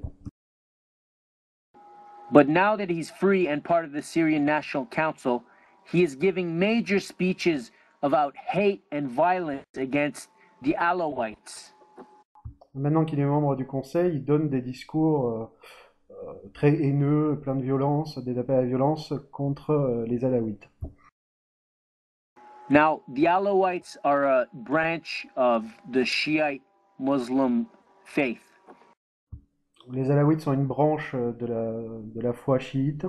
But now that he's free and part of the Syrian National Council, he is giving major speeches about hate and violence against the Alawites. Maintenant qu'il est membre du Conseil, il donne des discours très haineux, plein de violence, des appels à la violence contre les Alaouites. Now, the Alawites are a branch of the Shiite Muslim faith. Les Alaouites sont une branche de la foi chiite.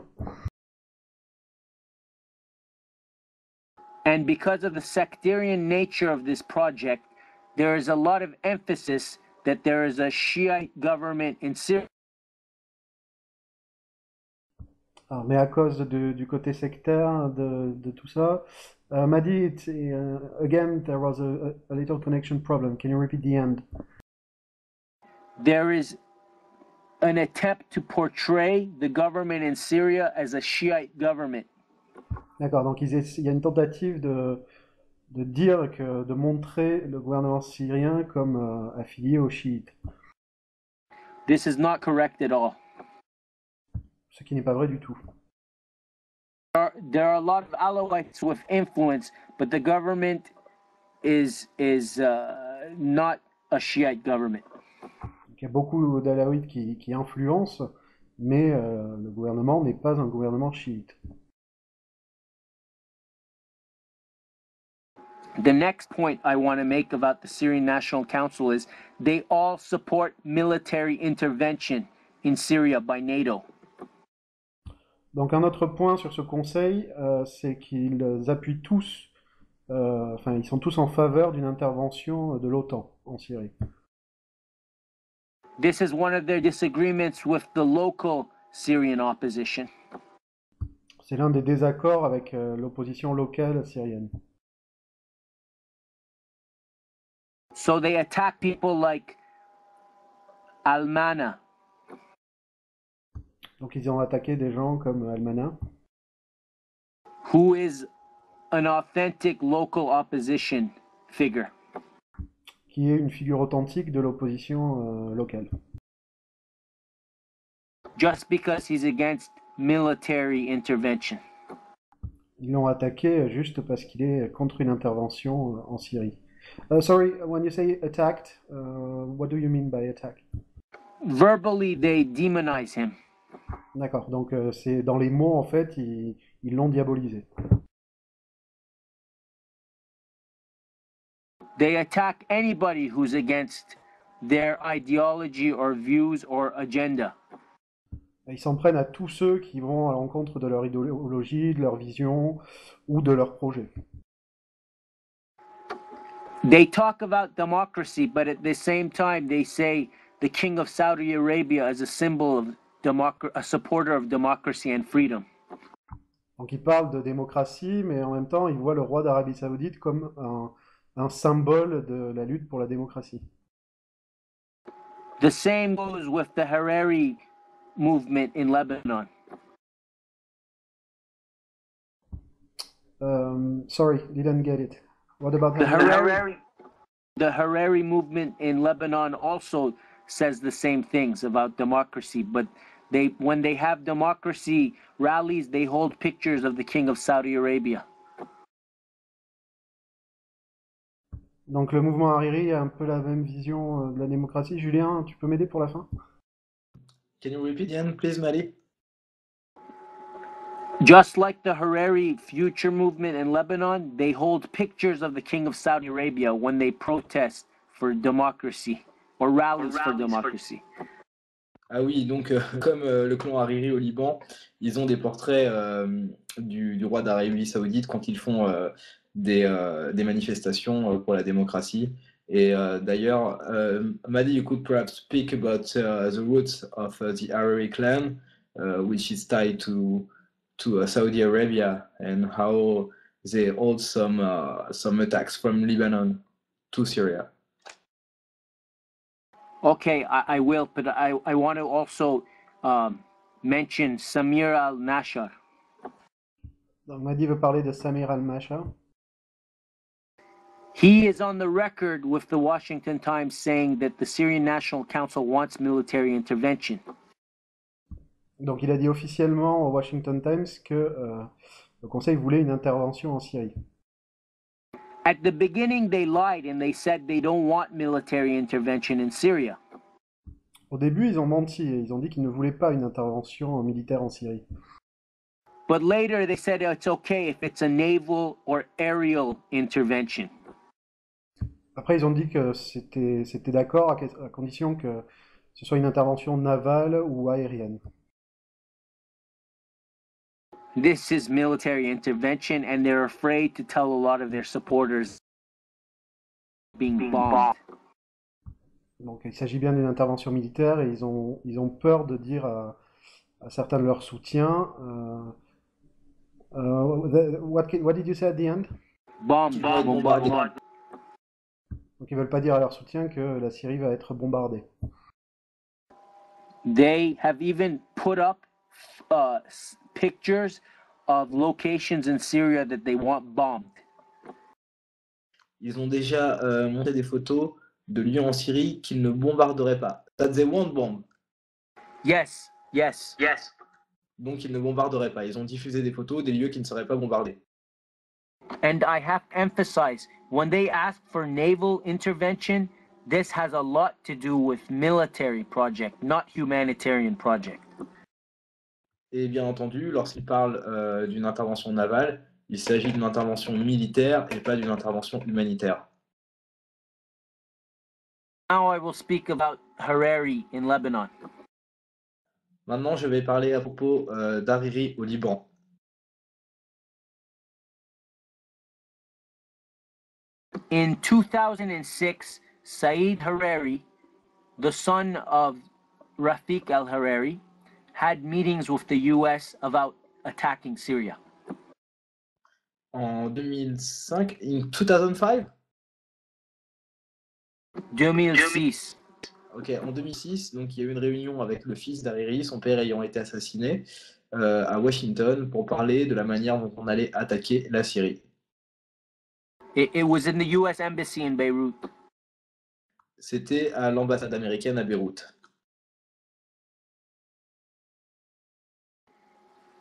And because of the sectarian nature of this project, there is a lot of emphasis that there is a Shiite government in Syria. Mais à cause du côté sectaire de tout ça, Madi, again, there was a little connection problem. Can you repeat the end? There is an attempt to portray the government in Syria as a Shiite government. D'accord, donc il y a une tentative de dire que, de montrer le gouvernement syrien comme affilié aux chiites, This is not correct at all. ce qui n'est pas vrai du tout. There are a lot of Alawites with influence, but the government is not a Shiite government. Donc, il y a beaucoup d'alaouites qui influencent, mais le gouvernement n'est pas un gouvernement chiite. The next point I want to make about the Syrian National Council is they all support military intervention in Syria by NATO. Donc un autre point sur ce conseil, c'est qu'ils appuient tous, enfin ils sont tous en faveur d'une intervention de l'OTAN en Syrie. This is one of their disagreements with the local Syrian opposition. C'est l'un des désaccords avec l'opposition locale syrienne. So they attack people like Al-Mana, Donc ils ont attaqué des gens comme Al-Mana, who is an authentic local opposition figure. qui est une figure authentique de l'opposition locale. Just because he's against military intervention. Ils l'ont attaqué juste parce qu'il est contre une intervention en Syrie. Sorry, when you say attacked, what do you mean by attack? Verbally, they demonize him. D'accord, donc c'est dans les mots en fait, ils l'ont diabolisé. They attack anybody who's against their ideology or views or agenda. Ils s'en prennent à tous ceux qui vont à l'encontre de leur idéologie, de leur vision ou de leur projet. They talk about democracy, but at the same time, they say the king of Saudi Arabia is a symbol of a supporter of democracy and freedom. Donc ils parlent de démocratie, mais en même temps, ils voient le roi d'Arabie Saoudite comme un symbole de la lutte pour la démocratie. The same goes with the Harari movement in Lebanon. Sorry, didn't get it. What about The Harari movement in Lebanon also says the same things about democracy, but when they have democracy rallies, they hold pictures of the king of Saudi Arabia. Donc le mouvement Hariri a un peu la même vision de la démocratie. Julien, tu peux m'aider pour la fin? Can you repeat, Ian, please, Mali? Just like the Harari Future movement in Lebanon, they hold pictures of the king of Saudi Arabia when they protest for democracy or rallies for democracy. Ah oui, donc comme le clan Hariri au Liban, ils ont des portraits du roi d'Arabie Saoudite quand ils font des manifestations pour la démocratie. Et d'ailleurs, Madi, you could perhaps speak about the roots of the Hariri clan, which is tied to Saudi Arabia, and how they hold some attacks from Lebanon to Syria. Okay, I will, but I want to also mention Samir al-Nashar. Donc Madi veut parler de Samir al-Mashar. He is on the record with the Washington Times saying that the Syrian National Council wants military intervention. Donc il a dit officiellement au Washington Times que le Conseil voulait une intervention en Syrie. At the beginning, they lied and they said they don't want military intervention in Syria. Au début, ils ont menti et ils ont dit qu'ils ne voulaient pas une intervention militaire en Syrie. But later, they said it's okay if it's a naval or aerial intervention. Après, ils ont dit que c'était d'accord à condition que ce soit une intervention navale ou aérienne. This is military intervention, and they're afraid to tell a lot of their supporters being bombed. Donc il s'agit bien d'une intervention militaire et ils ont peur de dire à certains de leurs soutiens. What did you say at the end? Bombarded. Donc ils veulent pas dire à leurs soutiens que la Syrie va être bombardée. They have even put up pictures of locations in Syria that they want bombed. Ils ont déjà montré des photos de lieux en Syrie qu'ils ne bombarderaient pas. That they won't bomb. Yes, yes. Donc ils ne bombarderaient pas. Ils ont diffusé des photos des lieux qui ne seraient pas bombardés. And I have to emphasize, when they ask for naval intervention, this has a lot to do with military project, not humanitarian project. Et bien entendu, lorsqu'ils parlent d'une intervention navale, il s'agit d'une intervention militaire et pas d'une intervention humanitaire. Now I will speak about Hariri in Lebanon. Maintenant, je vais parler à propos d'Hariri au Liban. In 2006, Saeed Hariri, the son of Rafiq al-Hariri, had meetings with the US about attacking Syria. En 2005, in 2005? 2006. Ok, en 2006, donc il y a eu une réunion avec le fils d'Hariri, son père ayant été assassiné, à Washington pour parler de la manière dont on allait attaquer la Syrie. It was in the US Embassy in Beirut. C'était à l'ambassade américaine à Beyrouth.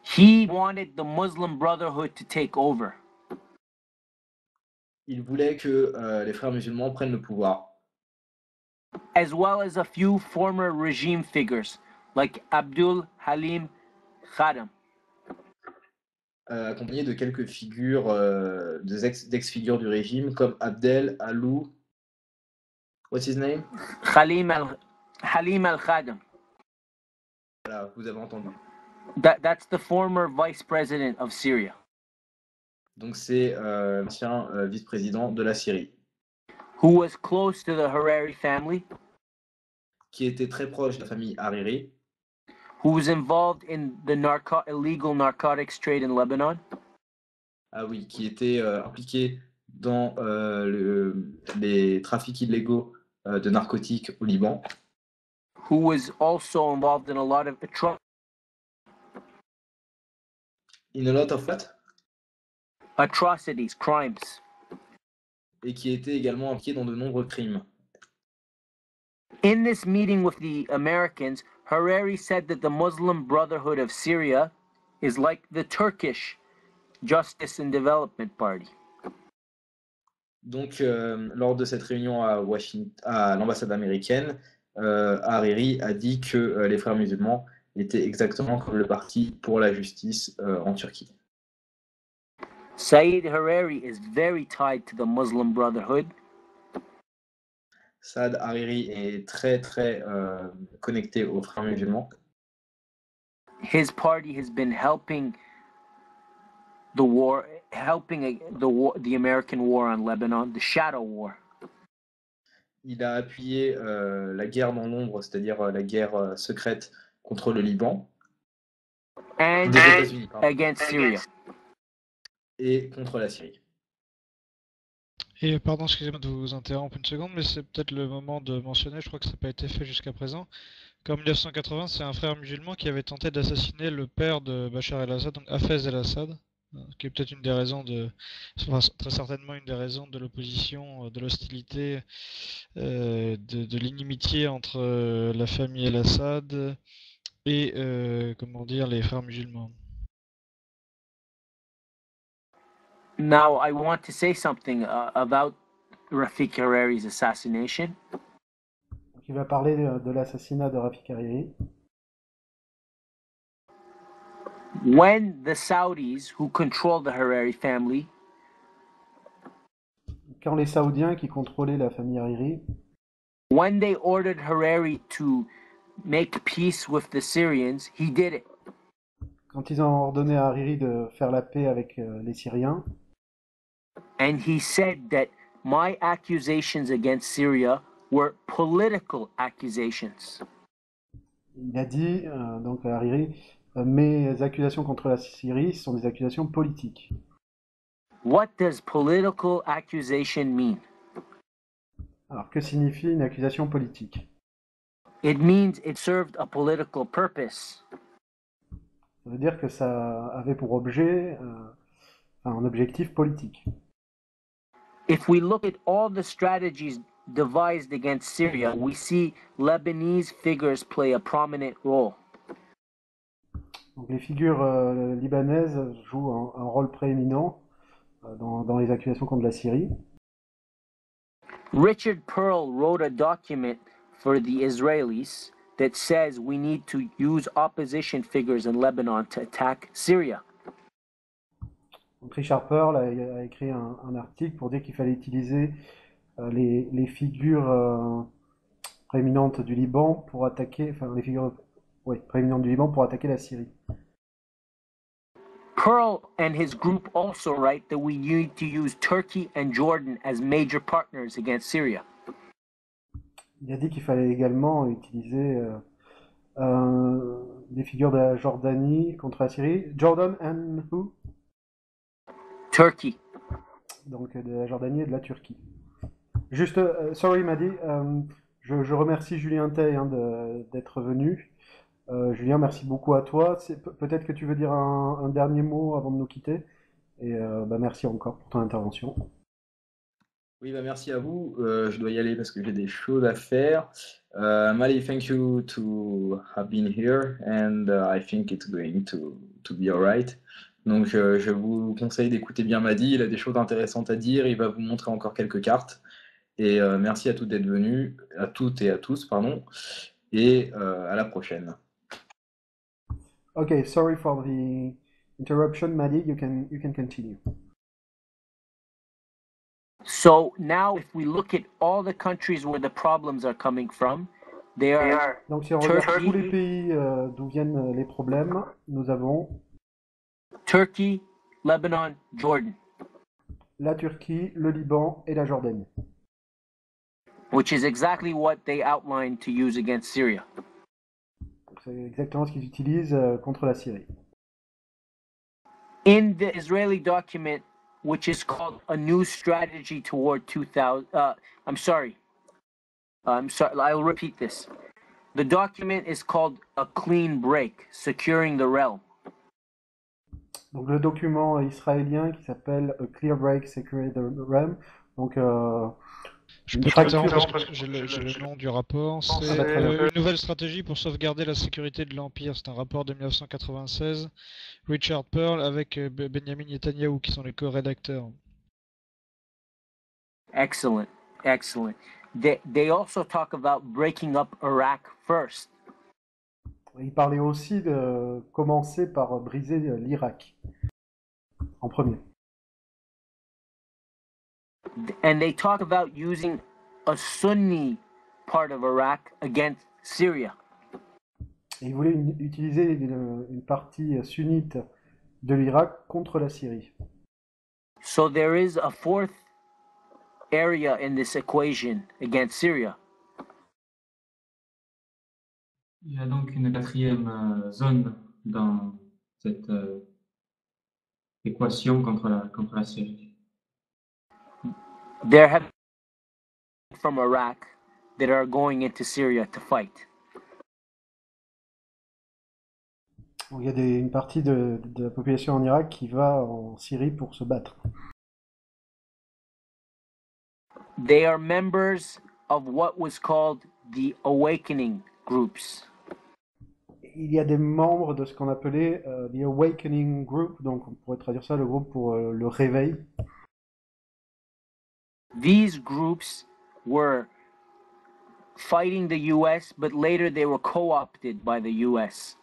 He wanted the Muslim Brotherhood to take over. Il voulait que les frères musulmans prennent le pouvoir. As well as a few former regime figures like Abdul Halim Khaddam. Accompagné de quelques figures, d'ex-figures du régime comme Abdel Alou. What's his name? Halim al-Khaddam. Voilà, vous avez entendu. That's the former vice president of Syria. Donc c'est l'ancien vice-président de la Syrie. Who was close to the Hariri family. Qui était très proche de la famille Hariri. Who was involved in the illegal narcotics trade in Lebanon. Ah oui, qui était impliqué dans les trafics illégaux de narcotiques au Liban. Who was also involved in a lot of In a lot of what? Atrocities, crimes. Et qui était également impliqué dans de nombreux crimes. In this meeting with the Americans, Hariri said that the Muslim Brotherhood of Syria is like the Turkish Justice and Development Party. Donc, lors de cette réunion à l'ambassade américaine, Hariri a dit que les frères musulmans étaient exactement comme le Parti pour la justice en Turquie. Saeed Hariri is very tied to the Muslim Brotherhood. Saad Hariri est très connecté aux frères musulmans. His party has been helping the American war on Lebanon, the Shadow War. Il a appuyé la guerre dans l'ombre, c'est-à-dire la guerre secrète contre le Liban. And des États-Unis, against Syria. Et contre la Syrie. Et pardon, excusez-moi de vous interrompre une seconde, mais c'est peut-être le moment de mentionner, je crois que ça n'a pas été fait jusqu'à présent, qu'en 1980, c'est un frère musulman qui avait tenté d'assassiner le père de Bachar el-Assad, donc Hafez el-Assad, qui est peut-être une des raisons très certainement une des raisons de l'opposition, de l'hostilité, de l'inimitié entre la famille el-Assad et, les frères musulmans. Now, I want to say something about Rafiq Hariri's assassination. Il va parler de l'assassinat de Rafiq Hariri. When the Saudis, who control the Hariri family, quand les Saoudiens qui contrôlaient la famille Hariri, when they ordered Hariri to make peace with the Syrians, he did it. Quand ils ont ordonné à Hariri de faire la paix avec les Syriens, and he said that my accusations against Syria were political accusations. Il a dit donc à Hariri, mes accusations contre la Syrie sont des accusations politiques. What does political accusation mean? Alors que signifie une accusation politique? It means it served a political purpose. Ça veut dire que ça avait pour objet un objectif politique. If we look at all the strategies devised against Syria, we see Lebanese figures play a prominent role. Donc les figures libanaises jouent un rôle prééminent dans les accusations contre la Syrie. Richard Pearl wrote a document for the Israelis that says we need to use opposition figures in Lebanon to attack Syria. Donc Richard Pearl a écrit un article pour dire qu'il fallait utiliser les figures prééminentes du Liban pour attaquer, prééminentes du Liban pour attaquer la Syrie. Pearl and his group also write that we need to use Turkey and Jordan as major partners against Syria. Il a dit qu'il fallait également utiliser des figures de la Jordanie contre la Syrie. Jordan and who? Turkey. Donc de la Jordanie et de la Turquie. Juste, sorry Madi, je remercie Julien Tay d'être venu. Julien, merci beaucoup à toi. Peut-être que tu veux dire un dernier mot avant de nous quitter. Et merci encore pour ton intervention. Oui, merci à vous. Je dois y aller parce que j'ai des choses à faire. Mali, thank you to have been here, and I think it's going to be alright. Donc, je vous conseille d'écouter bien Madi. Il a des choses intéressantes à dire. Il va vous montrer encore quelques cartes. Et merci à toutes d'être venus, à toutes et à tous, pardon. Et à la prochaine. Okay, sorry for the interruption, Madi. You can continue. So now if we look at all the countries where the problems are coming from, they are Donc si on regarde Turkey, tous les pays d'où viennent les problèmes, nous avons Turkey, Lebanon, Jordan, la Turquie, le Liban et la Jordanie. which is exactly what they outlined to use against Syria. C'est exactement ce qu'ils utilisent contre la Syrie. In the Israeli document, which is called A New Strategy Toward 2000, I'll repeat this. The document is called A Clean Break, Securing the Realm. Donc le document israélien qui s'appelle A Clear Break Security Realm. Donc Je une peux t'interrompre fracture. parce que j'ai le nom du rapport. Ça C'est va très bien. une nouvelle stratégie pour sauvegarder la sécurité de l'Empire. C'est un rapport de 1996. Richard Pearl avec Benjamin Netanyahu qui sont les co-rédacteurs. Excellent, excellent. They also talk about breaking up Iraq first. Il parlait aussi de commencer par briser l'Irak en premier. And they talk about using a Sunni part of Iraq against Syria. Et il voulait utiliser une partie sunnite de l'Irak contre la Syrie. So there is a fourth area in this equation against Syria. Il y a donc une quatrième zone dans cette équation contre la Syrie. There have from Iraq that are going into Syria to fight. Il y a une partie de la population en Irak qui va en Syrie pour se battre. They are members of what was called the awakening groups. Il y a des membres de ce qu'on appelait the Awakening Group, donc on pourrait traduire ça le groupe pour le réveil. These groups were fighting the US, but later they were co-opted by the US.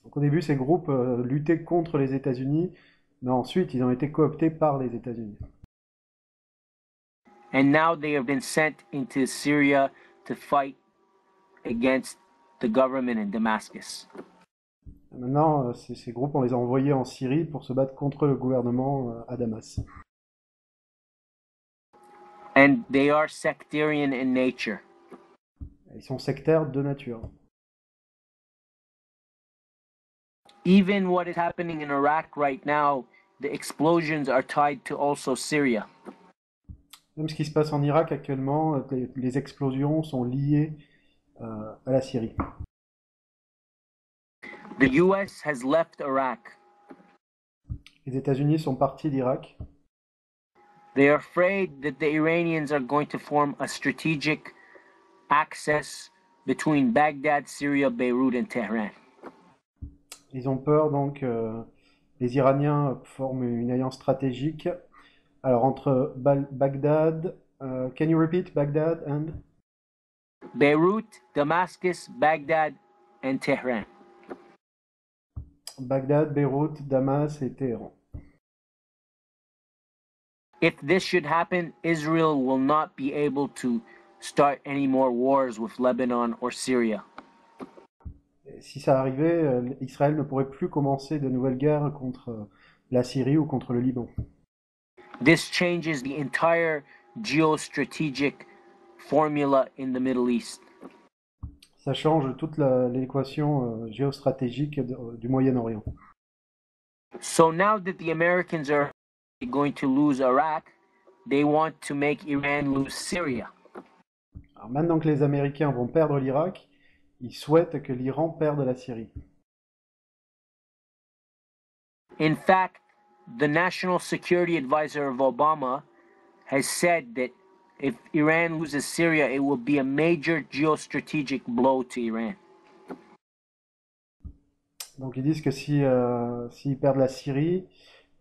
Donc au début, ces groupes luttaient contre les États-Unis, mais ensuite ils ont été cooptés par les États-Unis. And now they have been sent into Syria to fight against the government in Damascus. Et maintenant, ces groupes, on les a envoyés en Syrie pour se battre contre le gouvernement à Damas. And they are sectarian in nature. Ils sont sectaires de nature. Even what is happening in Iraq right now, the explosions are tied to also Syria. Même ce qui se passe en Irak actuellement, les explosions sont liées à la Syrie. The U.S. has left Iraq. Les États-Unis sont partis d'Irak. They are afraid that the Iranians are going to form a strategic access between Baghdad, Syria, Beirut, and Tehran. Ils ont peur donc, les Iraniens forment une alliance stratégique. Alors entre Bagdad, can you repeat Baghdad and? Beirut, Damascus, Baghdad, and Tehran. Bagdad, Beyrouth, Damas et Téhéran. If this should happen, Israel will not be able to start any more wars with Lebanon or Syria. Si ça arrivait, Israël ne pourrait plus commencer de nouvelles guerres contre la Syrie ou contre le Liban. This changes the entire geostrategic formula in the Middle East. Ça change toute l'équation géostratégique du Moyen-Orient. So now that the Americans are going to lose Iraq, they want to make Iran lose Syria. Alors maintenant que les Américains vont perdre l'Irak, ils souhaitent que l'Iran perde la Syrie. In fact, the National Security Advisor of Obama has said that if Iran loses Syria, it will be a major geostrategic blow to Iran. Donc ils disent que s'ils perdent la Syrie,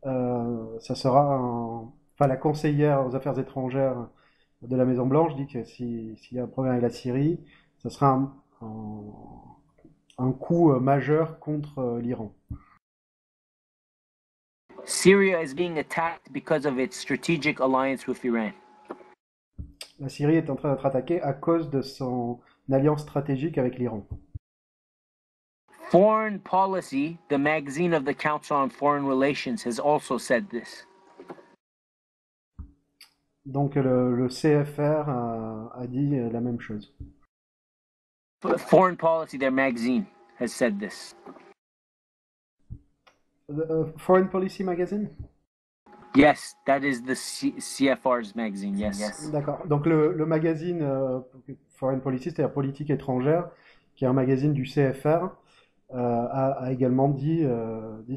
ça sera enfin la conseillère aux affaires étrangères de la Maison Blanche dit que s'il y a un problème avec la Syrie, ça sera un coup majeur contre l'Iran. Syria is being attacked because of its strategic alliance with Iran. La Syrie est en train d'être attaquée à cause de son alliance stratégique avec l'Iran. Foreign Policy, the magazine of the Council on Foreign Relations, has also said this. Donc le CFR a dit la même chose. Foreign Policy, their magazine, has said this. The, Foreign Policy Magazine? Yes, that is the CFR's magazine, yes. D'accord. Donc le magazine Foreign Policy, c'est-à-dire politique étrangère, qui est un magazine du CFR, a également dit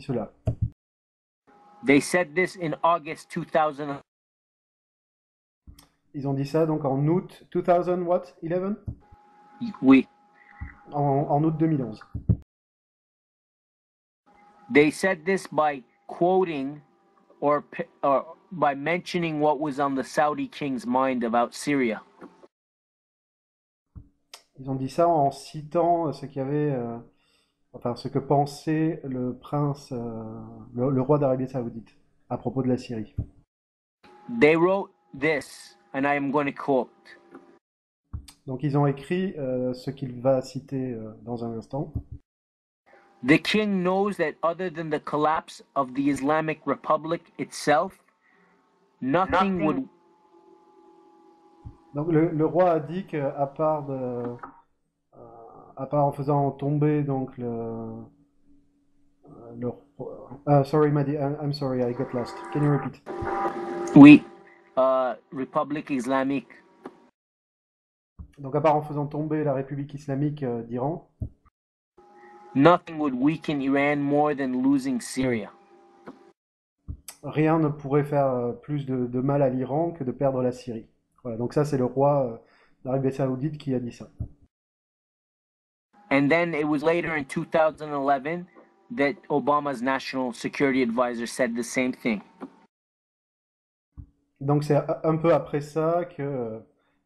cela. They said this in August 2000. Ils ont dit ça donc en août 2000 what? 11? Oui. En août 2011. They said this by quoting or by mentioning what was on the Saudi king's mind about Syria. Ils ont dit ça en citant ce qu'il y avait, enfin ce que pensait le prince, le roi d'Arabie Saoudite à propos de la Syrie. They wrote this, and I am going to quote. Donc ils ont écrit ce qu'il va citer dans un instant. The king knows that other than the collapse of the Islamic Republic itself, nothing would. Donc le roi a dit qu'à part en faisant tomber donc sorry Madi, I'm sorry, I got lost. Can you repeat? Oui, République islamique. Donc à part en faisant tomber la République islamique d'Iran, nothing would weaken Iran more than losing Syria. Rien ne pourrait faire plus de mal à l'Iran que de perdre la Syrie. Voilà, donc ça c'est le roi d'Arabie Saoudite qui a dit ça. And then it was later in 2011 that Obama's National Security Advisor said the same thing. Donc c'est un peu après ça que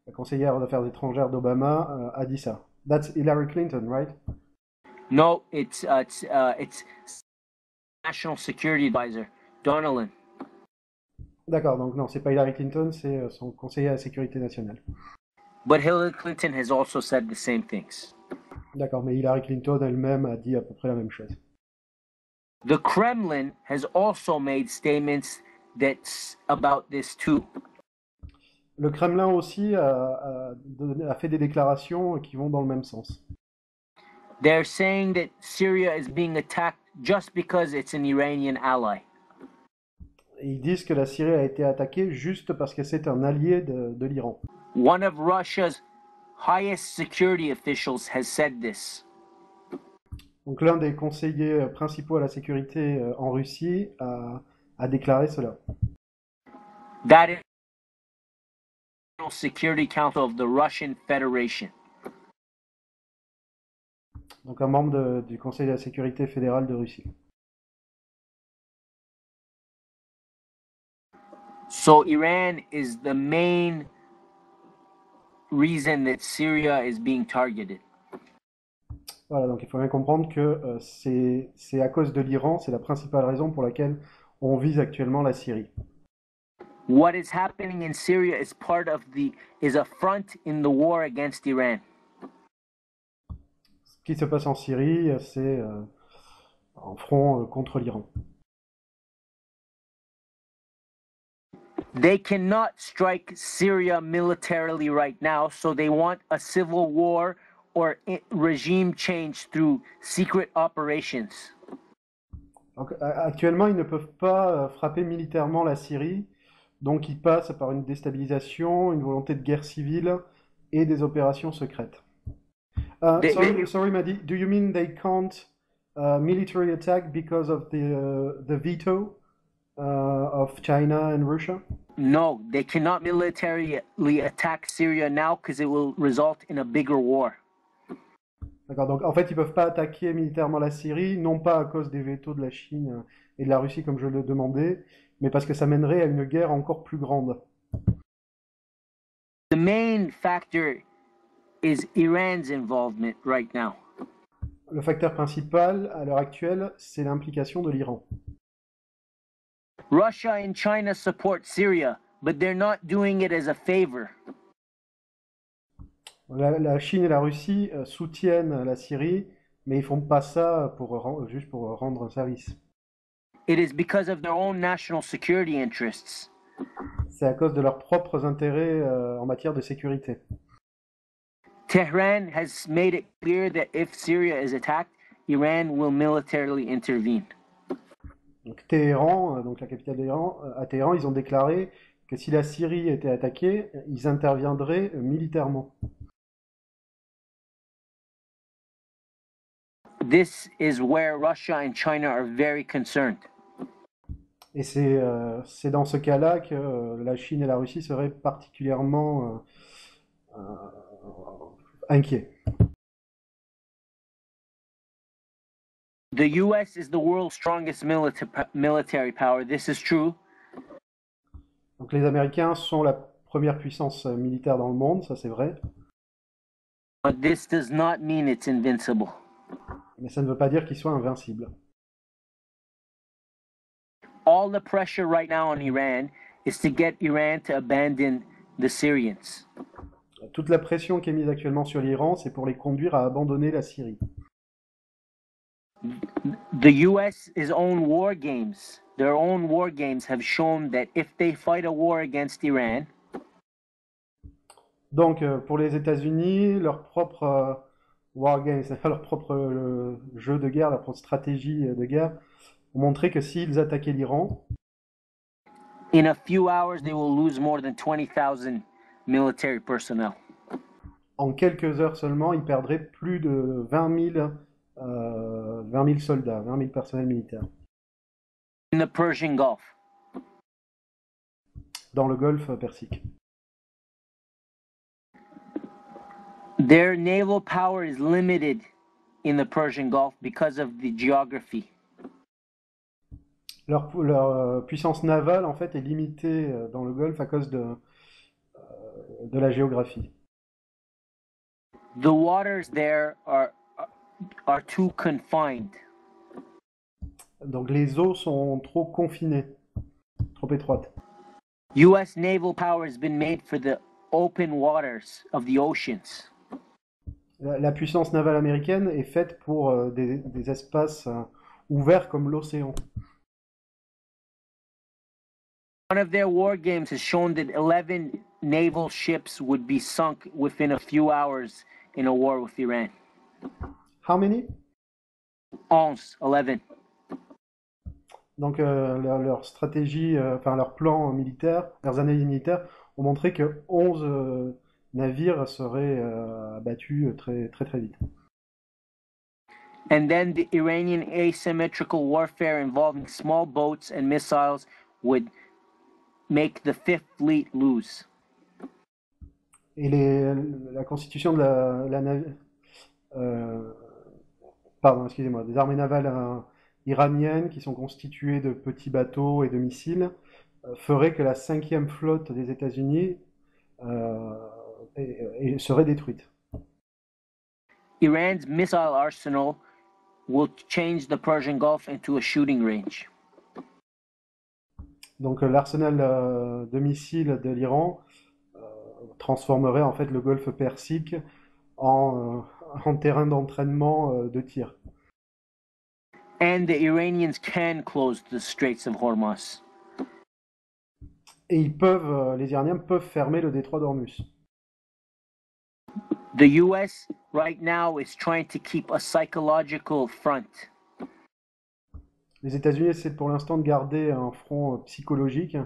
la conseillère aux affaires étrangères d'Obama a dit ça. That's Hillary Clinton, right? No, it's National Security Advisor, Donilon. D'accord, donc non, c'est pas Hillary Clinton, c'est son conseiller à la sécurité nationale. But Hillary Clinton has also said the same things. D'accord, mais Hillary Clinton elle-même a dit à peu près la même chose. The Kremlin has also made statements that's about this too. Le Kremlin aussi a fait des déclarations qui vont dans le même sens. They're saying that Syria is being attacked just because it's an Iranian ally. Et ils disent que la Syrie a été attaquée juste parce que c'est un allié de l'Iran. One of Russia's highest security officials has said this. Donc l'un des conseillers principaux à la sécurité en Russie a déclaré cela. That is the National Security Council of the Russian Federation. Donc un membre du Conseil de la sécurité fédérale de Russie. So Iran is the main reason that Syria is being targeted. Voilà, donc il faut bien comprendre que c'est à cause de l'Iran, c'est la principale raison pour laquelle on vise actuellement la Syrie. What is happening in Syria is a front in the war against Iran. Ce qui se passe en Syrie, c'est un front contre l'Iran. They cannot strike Syria militarily right now, so they want a civil war or regime change through secret operations. Donc, actuellement, ils ne peuvent pas frapper militairement la Syrie, donc ils passent par une déstabilisation, une volonté de guerre civile et des opérations secrètes. Sorry, Madi, do you mean they can't military attack because of the veto of China and Russia? No, they cannot militarily attack Syria now because it will result in a bigger war. D'accord, donc en fait, ils ne peuvent pas attaquer militairement la Syrie, non pas à cause des vétos de la Chine et de la Russie, comme je le demandais, mais parce que ça mènerait à une guerre encore plus grande. The main factor is Iran's involvement right now. Le facteur principal, à l'heure actuelle, c'est l'implication de l'Iran. Russia and China support Syria, but they're not doing it as a favor. La Chine et la Russie soutiennent la Syrie, mais ils font pas ça juste pour rendre un service. It is because of their own national security interests. C'est à cause de leurs propres intérêts en matière de sécurité. Tehran has made it clear that if Syria is attacked, Iran will militarily intervene. Donc Téhéran, donc la capitale d'Iran, à Téhéran, ils ont déclaré que si la Syrie était attaquée, ils interviendraient militairement. This is where Russia and China are very concerned. Et c'est dans ce cas-là que la Chine et la Russie seraient particulièrement inquiets. The US is the world's strongest military power. This is true. Donc les Américains sont la première puissance militaire dans le monde, ça c'est vrai. But this does not mean it's invincible. Mais ça ne veut pas dire qu'ils soient invincibles. All the pressure right now on Iran is to get Iran to abandon the Syrians. Toute la pression qui est mise actuellement sur l'Iran, c'est pour les conduire à abandonner la Syrie. The US's own war games, their own war games have shown that if they fight a war against Iran, donc pour les États-Unis, leur propre wargames, leur propre jeu de guerre, leur propre stratégie de guerre, ont montré que s'ils attaquaient l'Iran, in a few hours they will lose more than 20,000 military personnel. En quelques heures seulement, ils perdraient plus de 20 000 soldats, 20 000 personnels militaires. In the Persian Gulf. Dans le golfe Persique. Their naval power is limited in the Persian Gulf because of the geography. Leur puissance navale, en fait, est limitée dans le Golfe à cause de la géographie. The waters there are too confined. Donc les eaux sont trop confinées, trop étroites. US naval power has been made for the open waters of the oceans. La puissance navale américaine est faite pour des espaces ouverts comme l'océan. One of their war games has shown that 11 naval ships would be sunk within a few hours in a war with Iran. How many? 11. Donc leur stratégie, enfin leur plan militaire, leurs analyses militaires ont montré que 11 navires seraient abattus très très très vite. And then the Iranian asymmetrical warfare involving small boats and missiles would make the Fifth Fleet lose. Et la constitution de pardon, excusez-moi, des armées navales iraniennes qui sont constituées de petits bateaux et de missiles ferait que la 5e flotte des États-Unis serait détruite. Iran's missile arsenal will change the Persian Gulf into a shooting range. Donc l'arsenal de missiles de l'Iran transformerait en fait le golfe Persique en terrain d'entraînement de tir. And the Iranians can close the Straits of Hormuz. Et les Iraniens peuvent fermer le détroit d'Ormuz. The US right now is trying to keep a psychological front. Les États-Unis essaient pour l'instant de garder un front psychologique.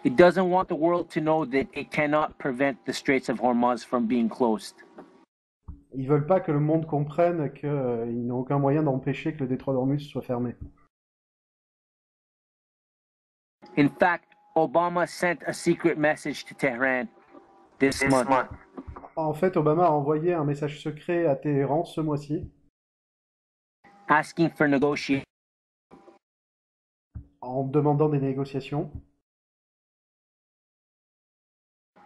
It doesn't want the world to know that it cannot prevent the Straits of Hormuz from being closed. Ils veulent pas que le monde comprenne qu'ils n'ont aucun moyen d'empêcher que le détroit d'Ormuz soit fermé. In fact, Obama sent a secret message to Tehran this month. En fait, Obama a envoyé un message secret à Téhéran ce mois-ci, asking for negotiation. En demandant des négociations.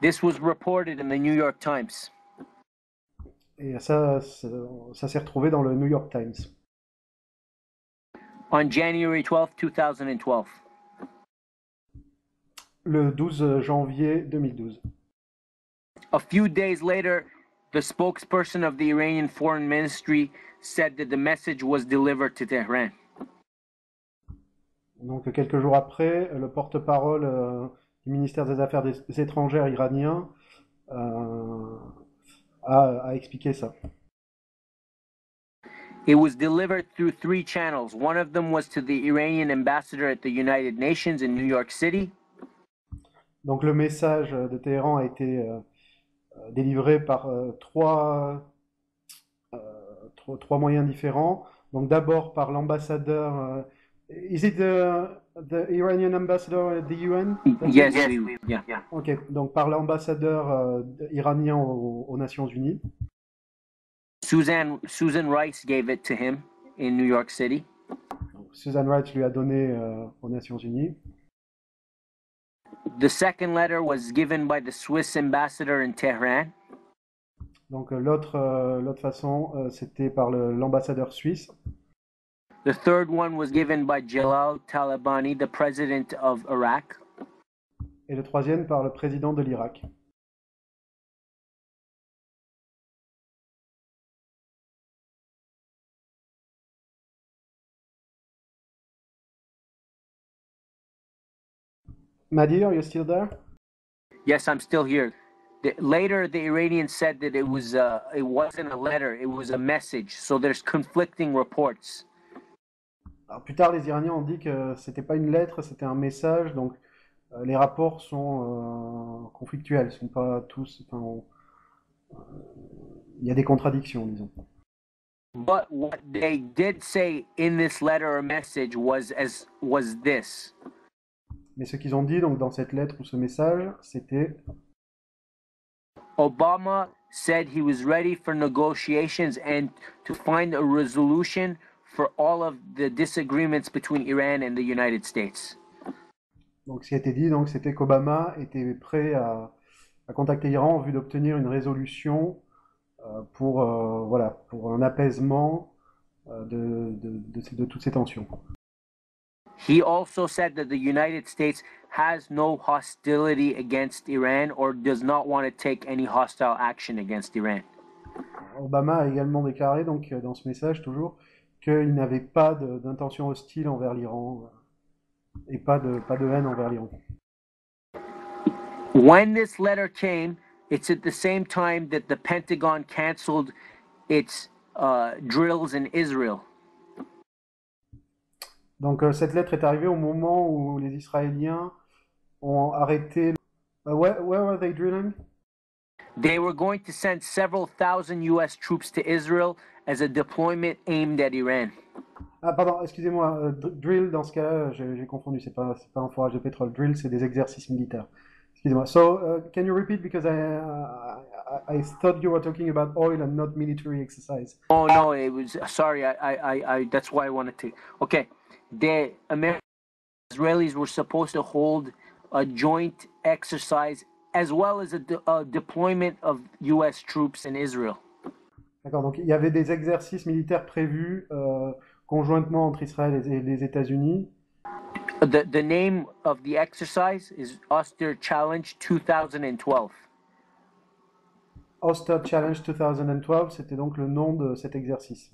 This was reported in the New York Times. Et ça s'est retrouvé dans le New York Times. On January 12, 2012. Le 12 janvier 2012. A few days later, the spokesperson of the Iranian Foreign Ministry said that the message was delivered to Tehran. Donc quelques jours après, le porte-parole du ministère des Affaires étrangères iranien a expliqué ça. It was delivered through 3 channels. One of them was to the Iranian ambassador at the United Nations in New York City. Donc le message de Téhéran a été délivré par trois moyens différents. Donc d'abord par l'ambassadeur. Is it the Iranian ambassador at the UN? Yes, yeah. Ok, donc par l'ambassadeur iranien aux Nations Unies. Susan Rice gave it to him in New York City. Donc, Susan Rice lui a donné aux Nations Unies. The second letter was given by the Swiss ambassador in Tehran. Donc l'autre façon, c'était par l'ambassadeur suisse. The third one was given by Jalal Talabani, the president of Iraq. Et le troisième par le président de l'Irak. Mahdi, are you still there? Yes, I'm still here. Later, the Iranians said that it wasn't a letter; it was a message. So there's conflicting reports. Alors, plus tard, les Iraniens ont dit que c'était pas une lettre, c'était un message. Donc, les rapports sont conflictuels, sont pas tous. Il y a des contradictions, disons. But what they did say in this letter or message was this. Mais ce qu'ils ont dit donc dans cette lettre ou ce message, c'était Obama said he was ready for negotiations and to find a resolution for all of the disagreements between Iran and the United States. Donc ce qui a été dit, donc, c'était qu'Obama était prêt à contacter l'Iran en vue d'obtenir une résolution pour un apaisement de toutes ces tensions. He also said that the United States has no hostility against Iran or does not want to take any hostile action against Iran. Obama a également déclaré, donc, dans ce message toujours, qu'il n'avait pas d'intention hostile envers l'Iran et pas de haine envers l'Iran. When this letter came, it's at the same time that the Pentagon canceled its drills in Israel. Donc cette lettre est arrivée au moment où les Israéliens ont arrêté. Where were they drilling? They were going to send several thousand U.S. troops to Israel as a deployment aimed at Iran. Ah, pardon, excusez-moi, drill, dans ce cas, j'ai confondu, c'est pas un forage de pétrole. Drill, c'est des exercices militaires. Excusez-moi. So, can you repeat because I thought you were talking about oil and not military exercise. Oh no, it was sorry. I that's why I wanted to. Okay, the American Israelis were supposed to hold a joint exercise as well as a deployment of U.S. troops in Israel. D'accord, donc il y avait des exercices militaires prévus conjointement entre Israël et les États-Unis. The name of the exercise is Oster Challenge 2012. Oster Challenge 2012, c'était donc le nom de cet exercice.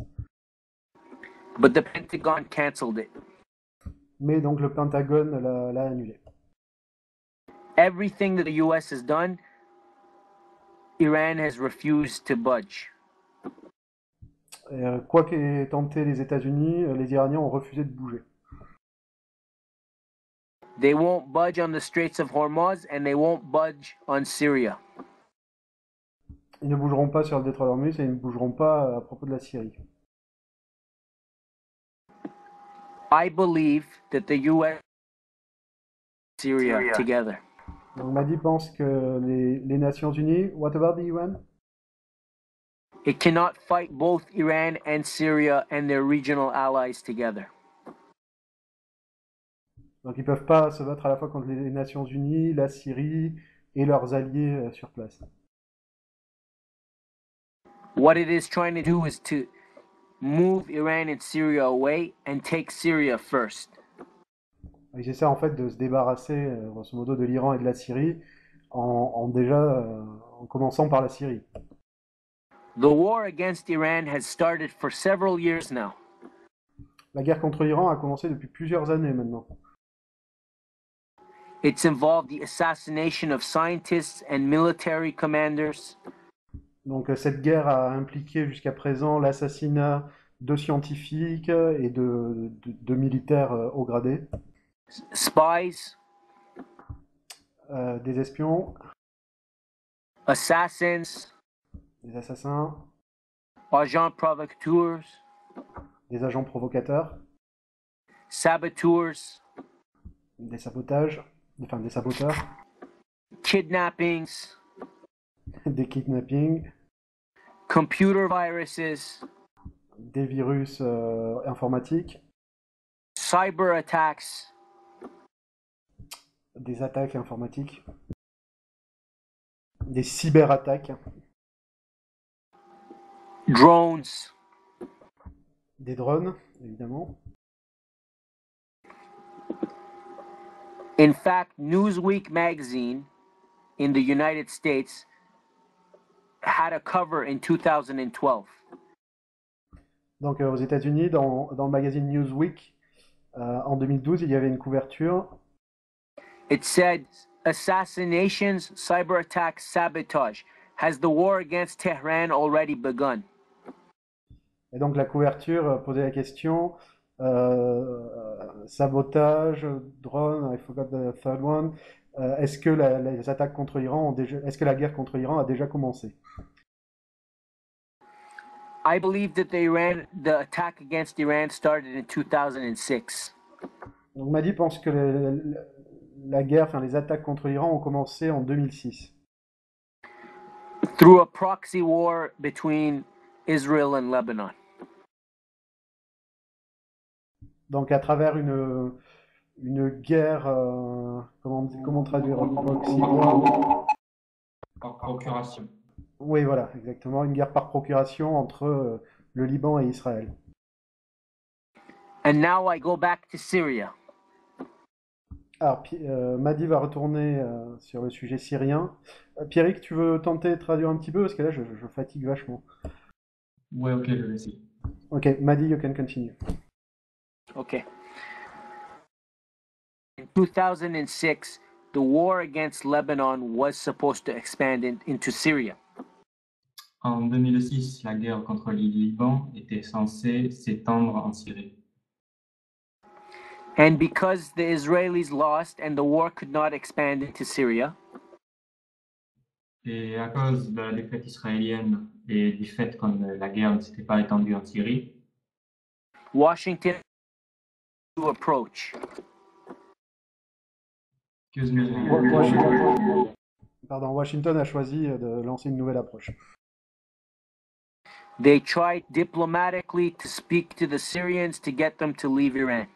But the Pentagon canceled it. Mais donc le Pentagone l'a annulé. Everything that the U.S. has done, Iran has refused to budge. Quoi qu'aient tenté les États-Unis, les Iraniens ont refusé de bouger. They won't budge on the Straits of Hormuz and they won't budge on Syria. Ils ne bougeront pas sur le détroit d'Ormuz et ils ne bougeront pas à propos de la Syrie. I believe that the U.S. and Syria together. Donc Mahdi pense que les Nations Unies, what about the UN? It cannot fight both Iran and Syria and their regional allies together. Donc ils ne peuvent pas se battre à la fois contre les Nations Unies, la Syrie et leurs alliés sur place. What it is trying to do is to move Iran and Syria away and take Syria first. Ils essaient en fait de se débarrasser, grosso modo, de l'Iran et de la Syrie en commençant par la Syrie. The war against Iran has started for several years now. La guerre contre l'Iran a commencé depuis plusieurs années maintenant. It's involved the assassination of scientists and military commanders. Donc cette guerre a impliqué jusqu'à présent l'assassinat de scientifiques et de militaires haut gradés, Spies, des espions, assassins, des assassins, agents provocateurs, des agents provocateurs, saboteurs, des saboteurs, kidnappings, des kidnappings, computer viruses, des virus informatiques, cyber attacks, des attaques informatiques, des cyberattaques, drones, des drones, évidemment. In fact, Newsweek magazine in the United States had a cover in 2012. Donc aux États-Unis, dans le magazine Newsweek, en 2012, il y avait une couverture. It said, assassinations, cyber attacks, sabotage. Has the war against Tehran already begun? Et donc la couverture posait la question sabotage, drone, I forgot the third one. Est-ce que les attaques contre l'Iran est-ce que la guerre contre l'Iran a déjà commencé? I believe that the attack against Iran started in 2006. Donc Mahdi pense que la guerre, enfin les attaques contre l'Iran ont commencé en 2006. Through a proxy war between Israel and Lebanon. Donc à travers une guerre, comment traduire proxy war? Par procuration. Oui, voilà, exactement, une guerre par procuration entre le Liban et Israël. And now I go back to Syria. Alors, Mahdi va retourner sur le sujet syrien. Pierrick, tu veux tenter de traduire un petit peu? Parce que là, je fatigue vachement. Ouais, ok, je vais essayer. Ok, Mahdi, you can continue. Okay. In 2006, the war against Lebanon was supposed to expand into Syria. En 2006, la guerre contre le Liban était censée s'étendre en Syrie. And because the Israelis lost and the war could not expand into Syria, Et à cause de la défaite israélienne et du fait que la guerre ne s'était pas étendue en Syrie, Washington to approach. excuse me, Washington a choisi de lancer une nouvelle approche. They tried diplomatically to speak to the Syrians to get them to leave Iran.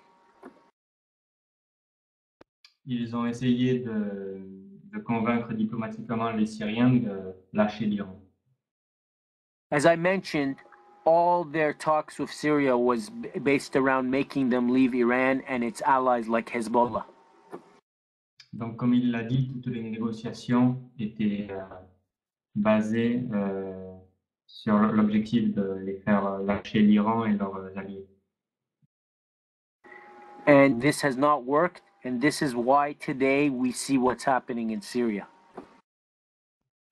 ils ont essayé de convaincre diplomatiquement les Syriens de lâcher l'Iran. As I mentioned, all their talks with Syria was based around making them leave Iran and its allies like Hezbollah. Donc, comme il l'a dit, toutes les négociations étaient basées sur l'objectif de les faire lâcher l'Iran et leurs alliés. And this has not worked, and this is why today we see what's happening in Syria.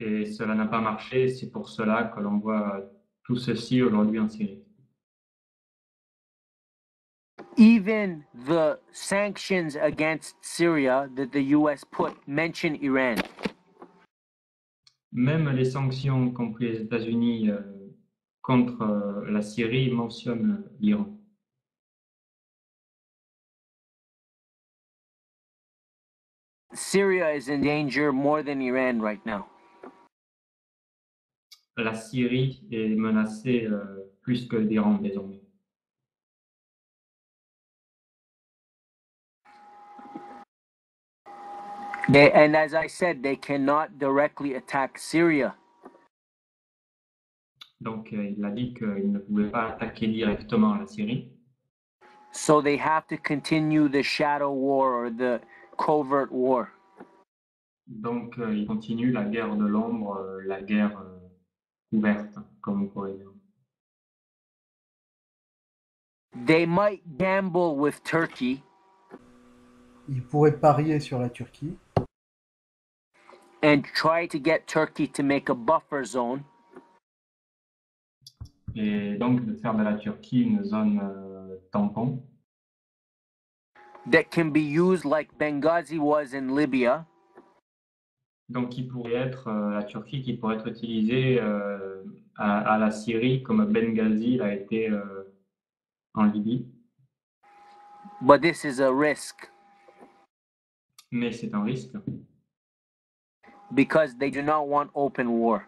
Et cela n'a pas marché, c'est pour cela que l'on voit tout ceci aujourd'hui en Syrie. Even the sanctions against Syria that the US put mention Iran. Même les sanctions qu'ont prises les États-Unis contre la Syrie mentionnent l'Iran. Syria is in danger more than Iran right now. La Syrie est menacée plus que l'Iran désormais. And as I said, they cannot directly attack Syria. Donc, il a dit qu'il ne pouvait pas attaquer directement la Syrie. So they have to continue the shadow war or the covert war. Donc, il continue la guerre de l'ombre, la guerre ouverte, comme on pourrait dire. They might gamble with Turkey. Il pourrait parier sur la Turquie and try to get Turkey to make a buffer zone. Et donc de faire de la Turquie une zone tampon. That can be used like Benghazi was in Libya. Donc qui pourrait être la Turquie qui pourrait être utilisée à la Syrie comme Benghazi l'a été en Libye. But this is a risk. Mais c'est un risque. Because they do not want open war.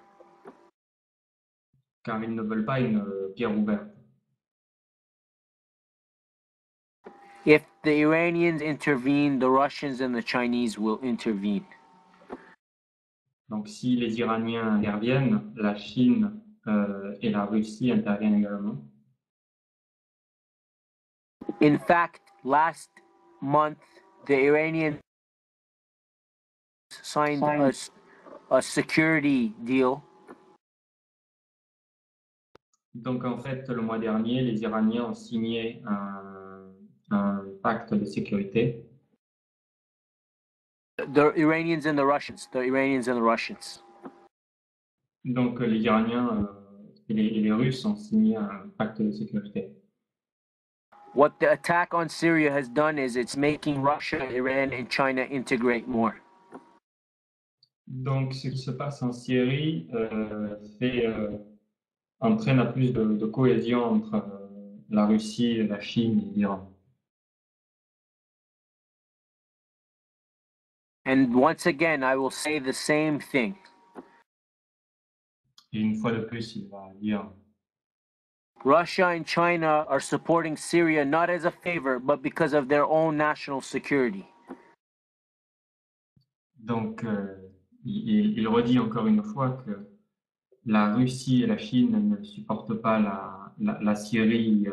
Car ils ne veulent pas une guerre ouverte. If the Iranians intervene, the Russians and the Chinese will intervene. Donc si les Iraniens interviennent, la Chine et la Russie interviennent également. In fact, last month, the Iranians signed a security deal. Donc en fait, le mois dernier, les Iraniens ont signé un pacte de sécurité. The Iranians and the Russians. The Iranians and the Russians. Donc les Iraniens et les Russes ont signé un pacte de sécurité. What the attack on Syria has done is it's making Russia, Iran, and China integrate more. Donc ce qui se passe en Syrie entraîne à plus de cohésion entre la Russie, la Chine et l'Iran. And once again, I will say the same thing. Et une fois de plus, il va dire Russia and China are supporting Syria not as a favor, but because of their own national security. donc il redit encore une fois que la Russie et la Chine ne supportent pas la Syrie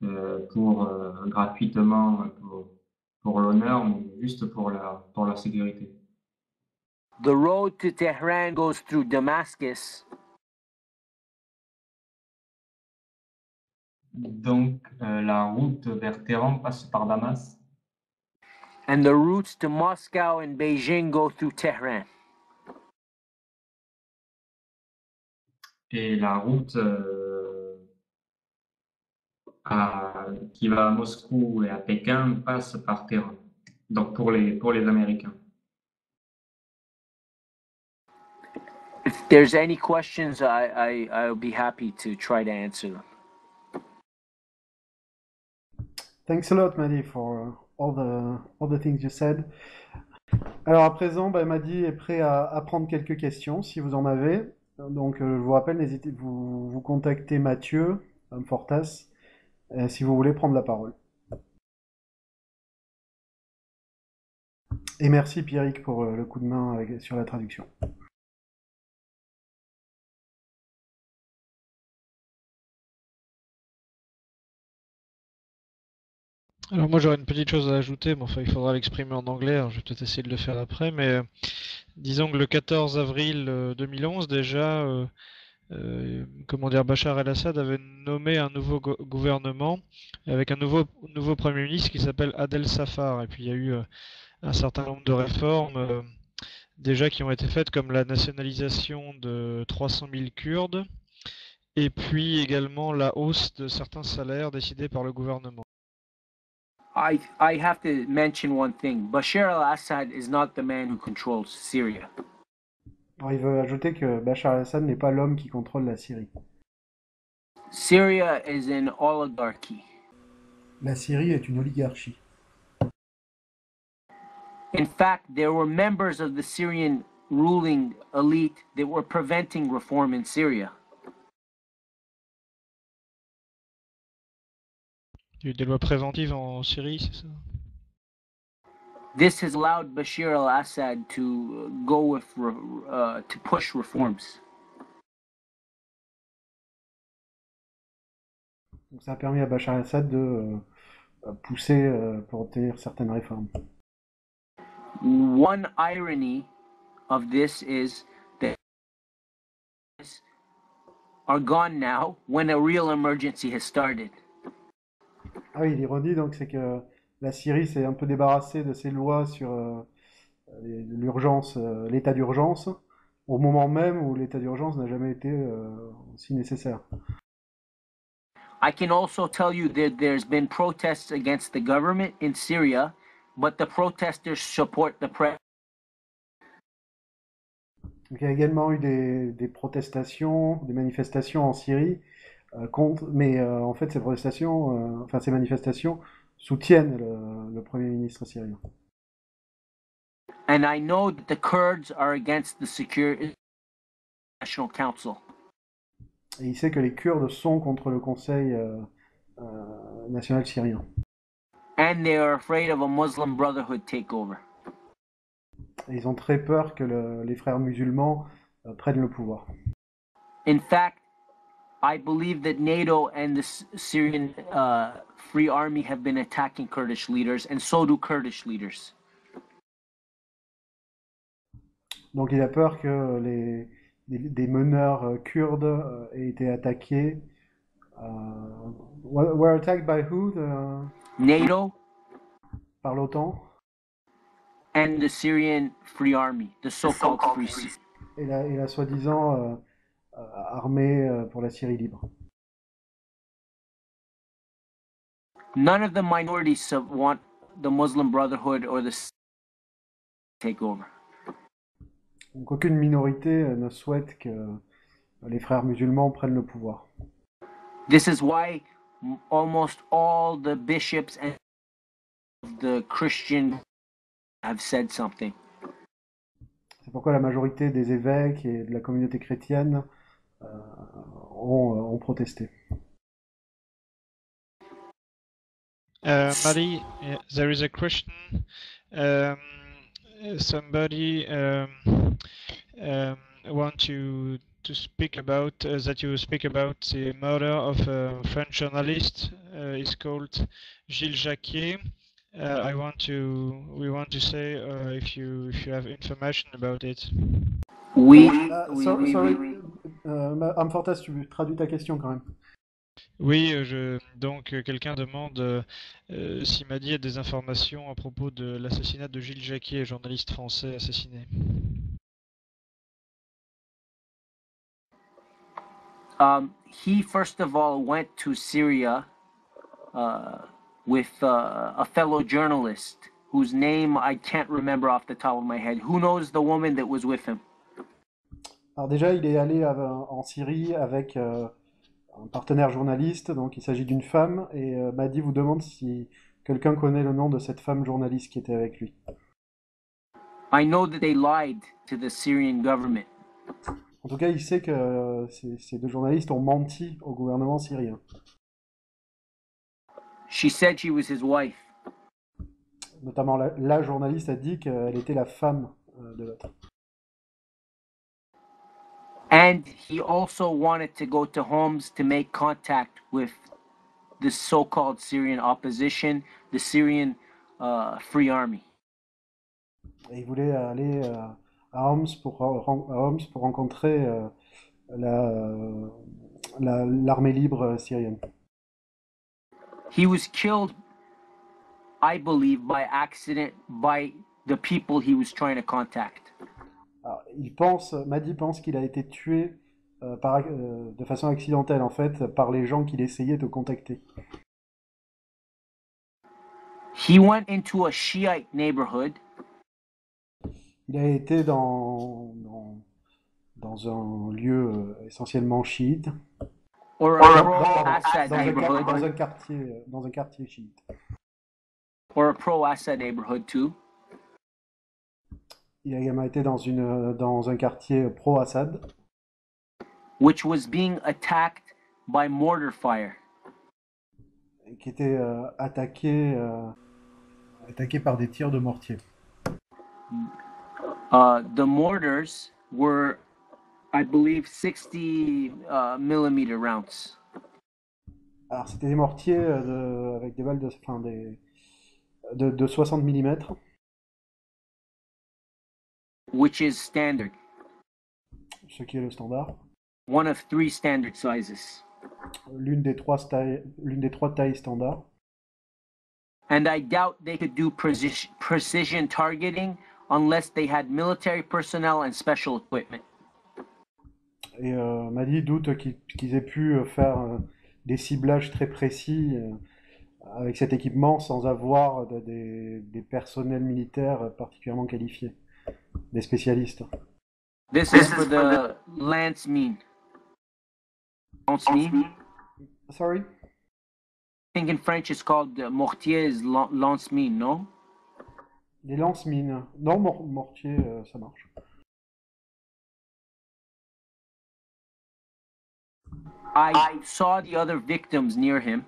gratuitement pour l'honneur, mais juste pour leur sécurité. The road to Tehran goes through Damascus. Donc la route vers Téhéran passe par Damas. And the routes to Moscow and Beijing go through Tehran. Et la route qui va à Moscou et à Pékin passe par Téhéran. Donc pour les Américains. If there's any questions, I'll be happy to try to answer them. Thanks a lot, Madi, for all the things you said. Alors à présent, Madi est prêt à prendre quelques questions, si vous en avez. Donc je vous rappelle, n'hésitez vous contactez Mathieu Fortas si vous voulez prendre la parole. Et merci Pierrick pour le coup de main sur la traduction. Alors moi j'aurais une petite chose à ajouter, mais enfin il faudra l'exprimer en anglais, alors je vais peut-être essayer de le faire après, mais disons que le 14 avril 2011 déjà, Bachar el-Assad avait nommé un nouveau gouvernement avec un nouveau Premier ministre qui s'appelle Adel Safar, et puis il y a eu un certain nombre de réformes déjà qui ont été faites, comme la nationalisation de 300 000 Kurdes, et puis également la hausse de certains salaires décidés par le gouvernement. I have to mention one thing. Bashar al-Assad is not the man who controls Syria. Alors, il veut ajouter que Bachar el-Assad n'est pas l'homme qui contrôle la Syrie. Syria is an oligarchy. La Syrie est une oligarchie. In fact, there were members of the Syrian ruling elite that were preventing reform in Syria. Il y a eu des lois préventives en Syrie, c'est ça? This has allowed Bashar al-Assad to go with to push reforms. Donc, ça a permis à Bachar el-Assad de pousser pour obtenir certaines réformes. One irony of this is that are gone now when a real emergency has started. Ah oui, l'ironie, donc, c'est que la Syrie s'est un peu débarrassée de ses lois sur l'urgence, l'état d'urgence, au moment même où l'état d'urgence n'a jamais été aussi nécessaire. I can also tell you that there's been protests against the government in Syria, but the protesters support the president. Donc, il y a également eu des protestations, des manifestations en Syrie, mais en fait ces protestations, ces manifestations soutiennent le Premier ministre syrien. And I know that the Kurds are against the Security National Council. Et il sait que les Kurdes sont contre le Conseil national syrien. And they are afraid of a Muslim Brotherhood takeover. Et ils ont très peur que les frères musulmans prennent le pouvoir. In fact, I believe that NATO and the Syrian Free Army have been attacking Kurdish leaders, and so do Kurdish leaders. Donc il a peur que des meneurs kurdes aient été attaqués. Were attacked by who? NATO Par l'OTAN and the Syrian Free Army, the so-called Free Syria. et la soi-disant armée pour la Syrie libre. None of the minorities want the Muslim Brotherhood or the takeover. Donc aucune minorité ne souhaite que les frères musulmans prennent le pouvoir. This is why almost all the bishops and the Christian have said something. C'est pourquoi la majorité des évêques et de la communauté chrétienne ont protesté. Madi, there is a question. Somebody want to speak about that you speak about the murder of a French journalist. Is called Gilles Jacquier. We want to say if you have information about it. Oui, Sorry, Amfortas, tu traduis ta question quand même. Oui, donc quelqu'un demande si Madi a des informations à propos de l'assassinat de Gilles Jacquier, journaliste français assassiné. He first of all went to Syria with a fellow journalist whose name I can't remember off the top of my head. Who knows the woman that was with him? Alors déjà, il est allé en Syrie avec un partenaire journaliste, donc il s'agit d'une femme, et Madi vous demande si quelqu'un connaît le nom de cette femme journaliste qui était avec lui. I know that they lied to the Syrian government. En tout cas, il sait que ces deux journalistes ont menti au gouvernement syrien. She said she was his wife. Notamment, la journaliste a dit qu'elle était la femme de l'autre. And he also wanted to go to Homs to make contact with the so-called Syrian opposition, the Syrian Free Army. Et il voulait aller à Homs pour rencontrer l'armée libre syrienne. He was killed, I believe, by accident by the people he was trying to contact. Alors, Madi pense qu'il a été tué de façon accidentelle, en fait, par les gens qu'il essayait de contacter. He went into a Shiite neighborhood. Il a été dans un lieu essentiellement chiite, Or a pro-Assad dans neighborhood, un quartier chiite. or a pro-Assad neighborhood too. Il a également été dans un quartier pro-Assad, Which was being attacked by mortar fire. qui était attaqué par des tirs de mortier. The mortars were, I believe, 60 millimeter rounds. Alors c'était des mortiers avec des balles de 60 mm, Which is standard, ce qui est le standard. one of 3 standard sizes. L'une des trois tailles standards. And I doubt they could do precision targeting unless they had military personnel and special equipment. Et Madi doute qu'ils aient pu faire des ciblages très précis avec cet équipement sans avoir des personnels militaires particulièrement qualifiés, des spécialistes. This is for the lance mine. Lance mine? Sorry? I think in French it's called mortier is lance mine, no? Des lance-mines. Non, mortier, ça marche. I saw the other victims near him.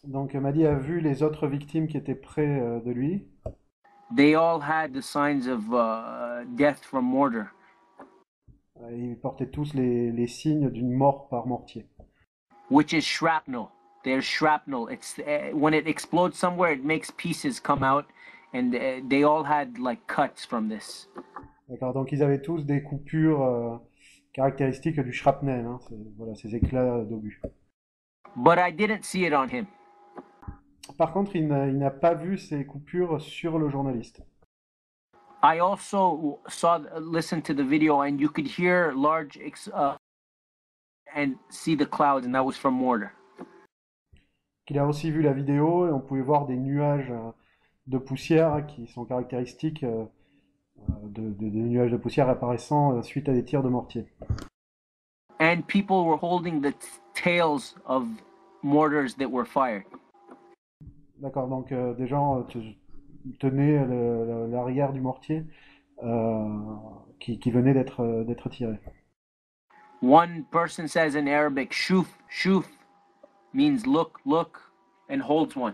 Donc Madi a vu les autres victimes qui étaient près de lui. They all had the signs of death from mortar. Ils portaient tous les signes d'une mort par mortier. Which is shrapnel. There's shrapnel. It's when it explodes somewhere, it makes pieces come out, and they all had like cuts from this. D'accord, donc ils avaient tous des coupures caractéristiques du shrapnel, hein, voilà, ces éclats d'obus. But I didn't see it on him. Par contre, il n'a pas vu ces coupures sur le journaliste. I also listened to the video, and you could hear large and see the clouds, and that was from mortar. Il a aussi vu la vidéo et on pouvait voir des nuages de poussière qui sont caractéristiques des nuages de poussière apparaissant suite à des tirs de mortier. And people were holding the tails of mortars that were fired. D'accord, donc des gens tenaient l'arrière du mortier qui venait d'être tiré. One person says in Arabic, "Shuf, shuf," means look, look, and holds one.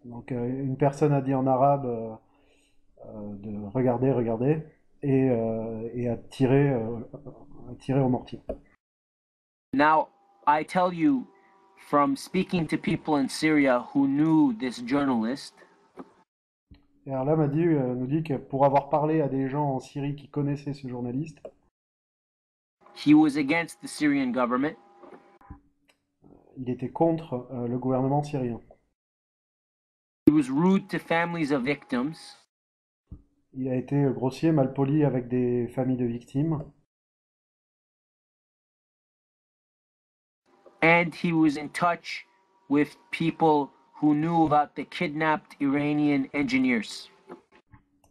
Donc une personne a dit en arabe de regarder, regarder, et a tiré au mortier. Now, I tell you, from speaking to people in Syria who knew this journalist, Et alors là, nous dit que pour avoir parlé à des gens en Syrie qui connaissaient ce journaliste, he was against the Syrian government. il était contre le gouvernement syrien. He was rude to families of victims. Il a été grossier, malpoli avec des familles de victimes. And he was in touch with people who knew about the kidnapped Iranian engineers.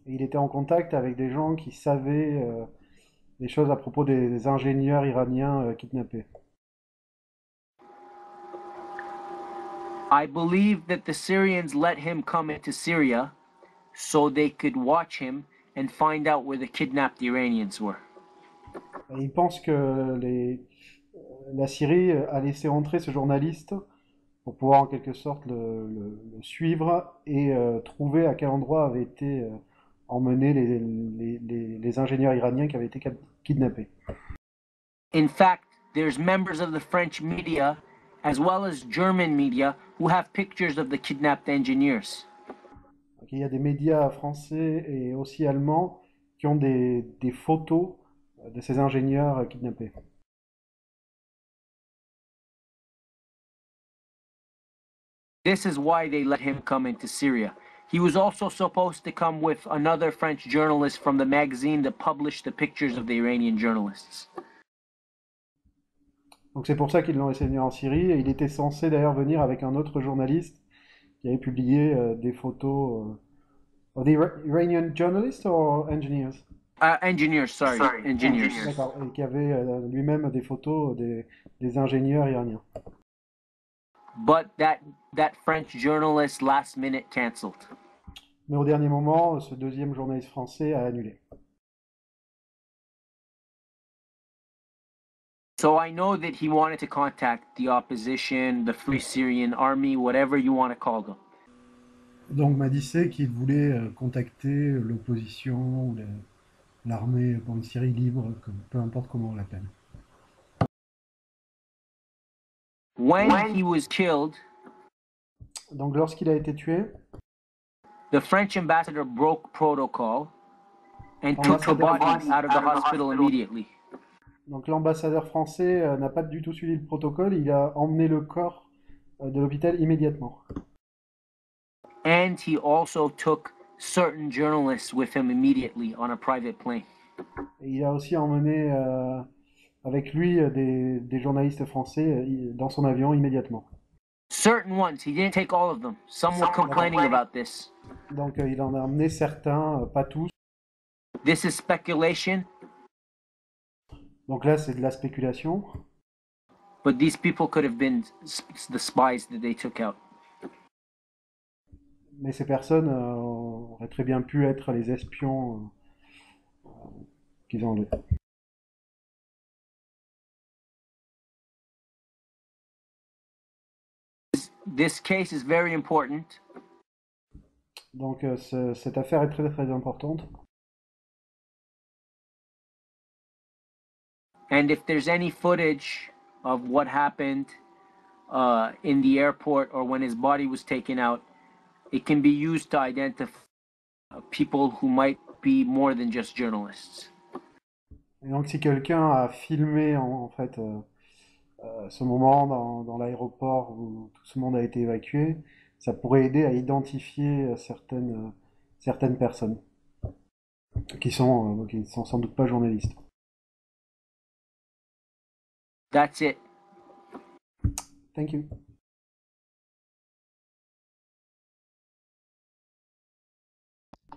Et il était en contact avec des gens qui savaient des choses à propos des ingénieurs iraniens kidnappés. I believe that the Syrians let him come into Syria so they could watch him and find out where the kidnapped Iranians were. Et il pense que la Syrie a laissé entrer ce journaliste pour pouvoir en quelque sorte le suivre et trouver à quel endroit avaient été emmenés les ingénieurs iraniens qui avaient été kidnappés. In fact, there's members of the French media as well as German media who have pictures of the kidnapped engineers. Donc, il y a des médias français et aussi allemands qui ont des photos de ces ingénieurs kidnappés. This is why they let him come into Syria. He was also supposed to come with another French journalist from the magazine that published the pictures of the Iranian journalists. Donc c'est pour ça qu'ils l'ont laissé venir en Syrie et il était censé d'ailleurs venir avec un autre journaliste qui avait publié des photos. The Iranian journalists or engineers? Engineers, sorry. Engineers. D'accord, et qui avait lui-même des photos des ingénieurs iraniens. But that French journalist last minute canceled. Mais au dernier moment, ce deuxième journaliste français a annulé. So I know that he wanted to contact the opposition, the Free Syrian Army, whatever you want to call them. Donc Madi sait qu'il voulait contacter l'opposition ou l'armée pour une Syrie libre, peu importe comment on l'appelle. When he was killed, Donc lorsqu'il a été tué, the French ambassador broke protocol and took the body out of the hospital immediately. donc l'ambassadeur français n'a pas du tout suivi le protocole, il a emmené le corps de l'hôpital immédiatement. And he also took certain journalists with him immediately on a private plane. Et il a aussi emmené avec lui des journalistes français dans son avion immédiatement. Certain ones, he didn't take all of them. Some were complaining about this. Donc il en a emmené certains, pas tous. This is speculation, Donc là c'est de la spéculation. but these people could have been the spies that they took out. Mais ces personnes auraient très bien pu être les espions qu'ils ont enlevés. This case is very important. Donc cette affaire est très très importante. And if there's any footage of what happened in the airport or when his body was taken out, it can be used to identify people who might be more than just journalists. Et donc si quelqu'un a filmé en fait ce moment dans l'aéroport où tout ce monde a été évacué, ça pourrait aider à identifier certaines personnes qui sont sans doute pas journalistes. That's it. Thank you.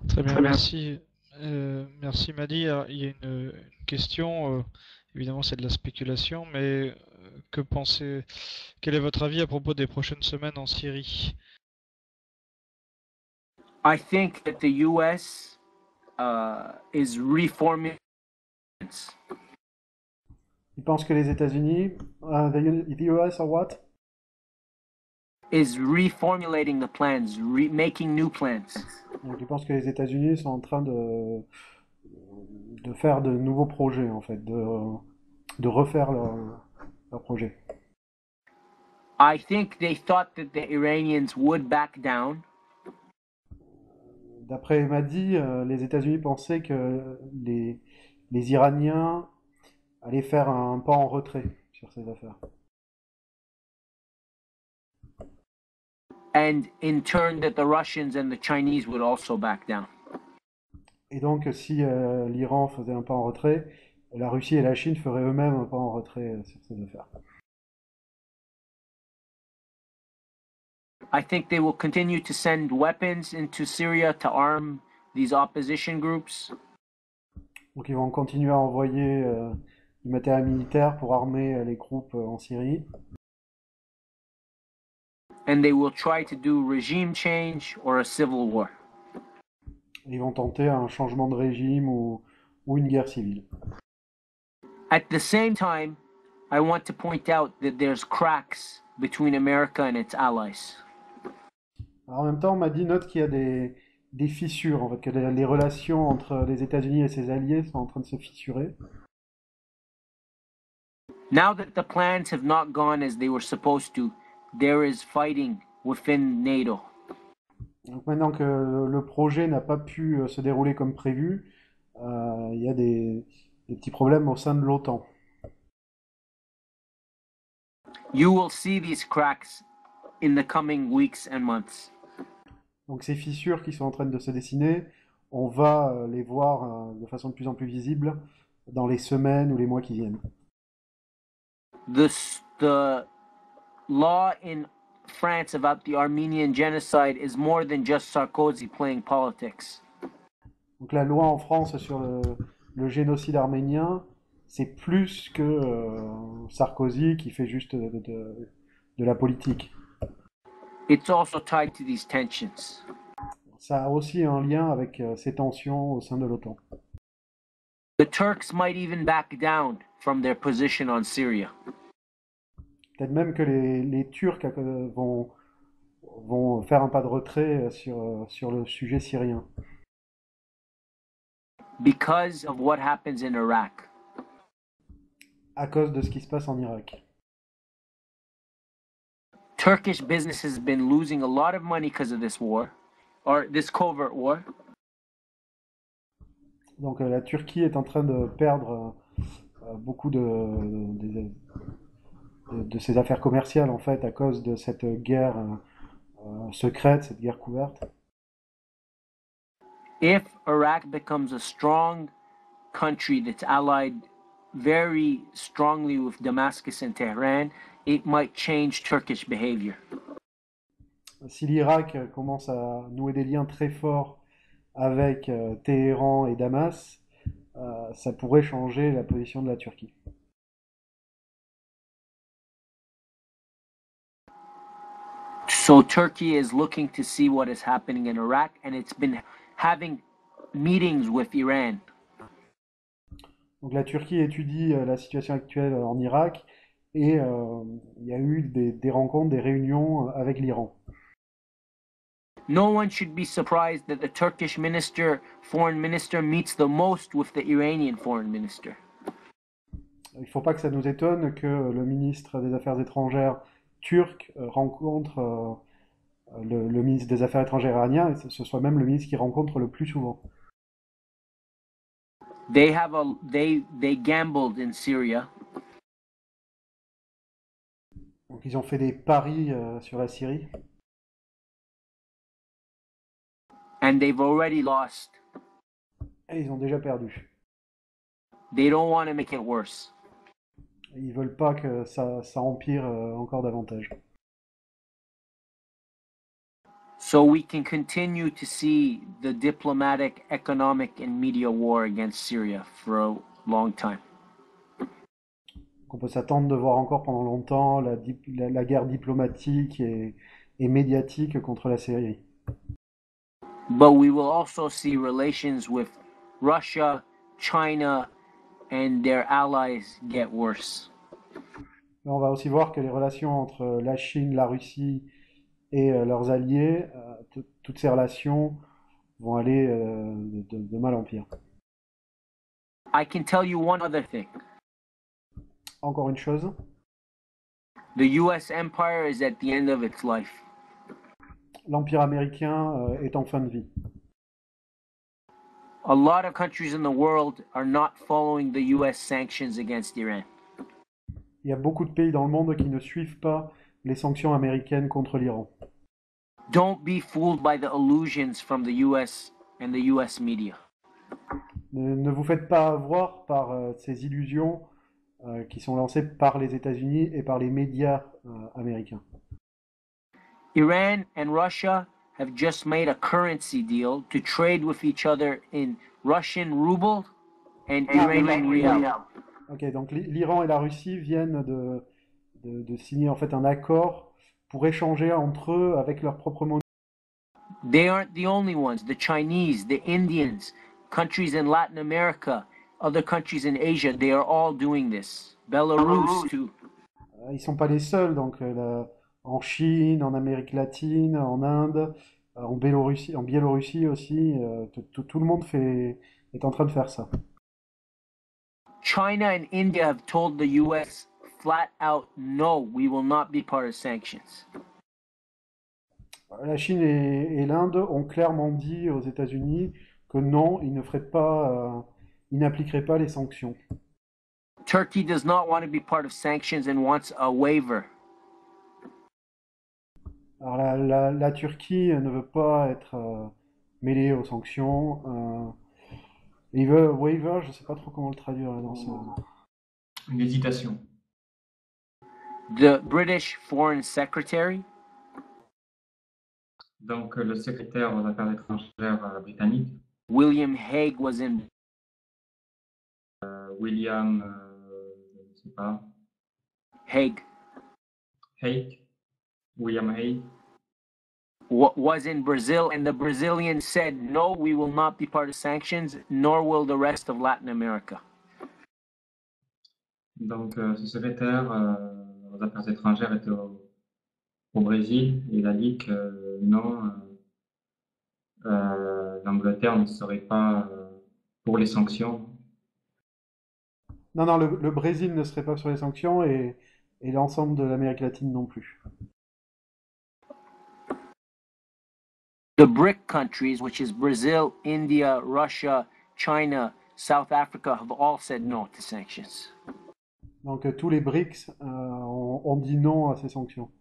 Très bien, merci. Merci Madi. Alors, il y a une question, évidemment c'est de la spéculation, mais quel est votre avis à propos des prochaines semaines en Syrie? I think that the U.S. Is reforming. Il pense que les États-Unis, the US or what? Is reformulating the plans, making new plans. Donc il pense que les États-Unis sont en train de faire de nouveaux projets en fait, de refaire leur projet. I think they thought that the Iranians would back down. D'après Madi, les États-Unis pensaient que les Iraniens allaient faire un pas en retrait sur ces affaires. And in turn that the Russians and the Chinese would also back down. Et donc si l'Iran faisait un pas en retrait, la Russie et la Chine feraient eux-mêmes un pas en retrait sur ces affaires. I think they will continue to send weapons into Syria to arm these opposition groups. Donc ils vont continuer à envoyer du matériel militaire pour armer les groupes en Syrie. And they will try to do regime change or a civil war. Ils vont tenter un changement de régime ou une guerre civile. At the same time, I want to point out that there's cracks between America and its allies. Alors, en même temps, on m'a dit, note qu'il y a des fissures, en fait, que les relations entre les États-Unis et ses alliés sont en train de se fissurer. Now that the plans have not gone as they were supposed to, there is fighting within NATO. Donc maintenant que le projet n'a pas pu se dérouler comme prévu, il y a des petits problèmes au sein de l'OTAN. You will see these cracks in the coming weeks and months. Donc ces fissures qui sont en train de se dessiner, on va les voir de façon de plus en plus visible dans les semaines ou les mois qui viennent. The law in France about the Armenian genocide is more than just Sarkozy playing politics. Donc la loi en France sur le génocide arménien, c'est plus que Sarkozy qui fait juste de la politique. It's also tied to these tensions. Ça a aussi un lien avec ces tensions au sein de l'OTAN. The Turks might even back down from their position on Syria. Peut-être même que les Turcs vont faire un pas de retrait sur le sujet syrien. Because of what happens in Iraq. À cause de ce qui se passe en Irak. Turkish business has been losing a lot of money because of this war, or this covert war. Donc la Turquie est en train de perdre beaucoup de ses affaires commerciales en fait à cause de cette guerre secrète, cette guerre couverte. If Iraq becomes a strong country that's allied very strongly with Damascus and Tehran, it might change Turkish behavior. Si l'Irak commence à nouer des liens très forts avec Téhéran et Damas, ça pourrait changer la position de la Turquie. So Turkey is looking to see what is happening in Iraq, and it's been having meetings with Iran. Donc la Turquie étudie la situation actuelle en Irak et il y a eu des rencontres, des réunions avec l'Iran. No one should be surprised that the Turkish foreign minister meets the most with the Iranian foreign minister. Il ne faut pas que ça nous étonne que le ministre des Affaires étrangères turc rencontre le ministre des Affaires étrangères iranien et ce soit même le ministre qui rencontre le plus souvent. They gambled in Syria. Donc ils ont fait des paris sur la Syrie. And they've already lost. Et ils ont déjà perdu. They don't want to make it worse. Ils veulent pas que ça empire encore davantage. So we can continue to see the diplomatic, economic, and media war against Syria for a long time. On peut s'attendre de voir encore pendant longtemps la guerre diplomatique et médiatique contre la Syrie. But we will also see relations with Russia, China, and their allies get worse. On va aussi voir que les relations entre la Chine, la Russie et leurs alliés, toutes ces relations vont aller de mal en pire. I can tell you one other thing. Encore une chose. The US empire is at the end of its life. L'empire américain est en fin de vie. A lot of countries in the world are not following the US sanctions against Iran. Il y a beaucoup de pays dans le monde qui ne suivent pas les sanctions américaines contre l'Iran. Don't be fooled by the illusions from the US and the US media. Ne vous faites pas avoir par ces illusions qui sont lancées par les États-Unis et par les médias américains. Iran and Russia have just made a currency deal to trade with each other in Russian ruble and Iranian rial. Ok, donc l'Iran et la Russie viennent de signer en fait un accord pour échanger entre eux avec leur propre monnaie. They aren't the only ones. The Chinese, the Indians, countries in Latin America, other countries in Asia, they are all doing this. Belarus too. Ils sont pas les seuls, donc en Chine, en Amérique latine, en Inde, en Biélorussie aussi, tout le monde est en train de faire ça. China and India have told the US flat out, no, we will not be part of sanctions. La Chine et l'Inde ont clairement dit aux États-Unis que non, ils n'appliqueraient pas les sanctions. Turkey does not want to be part of sanctions and wants a waiver. Alors la Turquie ne veut pas être mêlée aux sanctions. Il veut waiver, je ne sais pas trop comment le traduire là, dans ce... Une hésitation. The British Foreign Secretary Donc, le secrétaire aux affaires étrangères britannique, William Hague was in William, je ne sais pas, Hague William Hague, was in Brazil, and the Brazilians said, no, we will not be part of sanctions, nor will the rest of Latin America. Donc, ce secrétaire aux affaires étrangères était au Brésil. Il a dit que non, l'Angleterre ne serait pas pour les sanctions. Non, le Brésil ne serait pas sur les sanctions et l'ensemble de l'Amérique latine non plus. The BRIC countries, which is Brazil, India, Russia, China, South Africa, have all said no to sanctions. Donc tous les BRICS ont dit non à ces sanctions.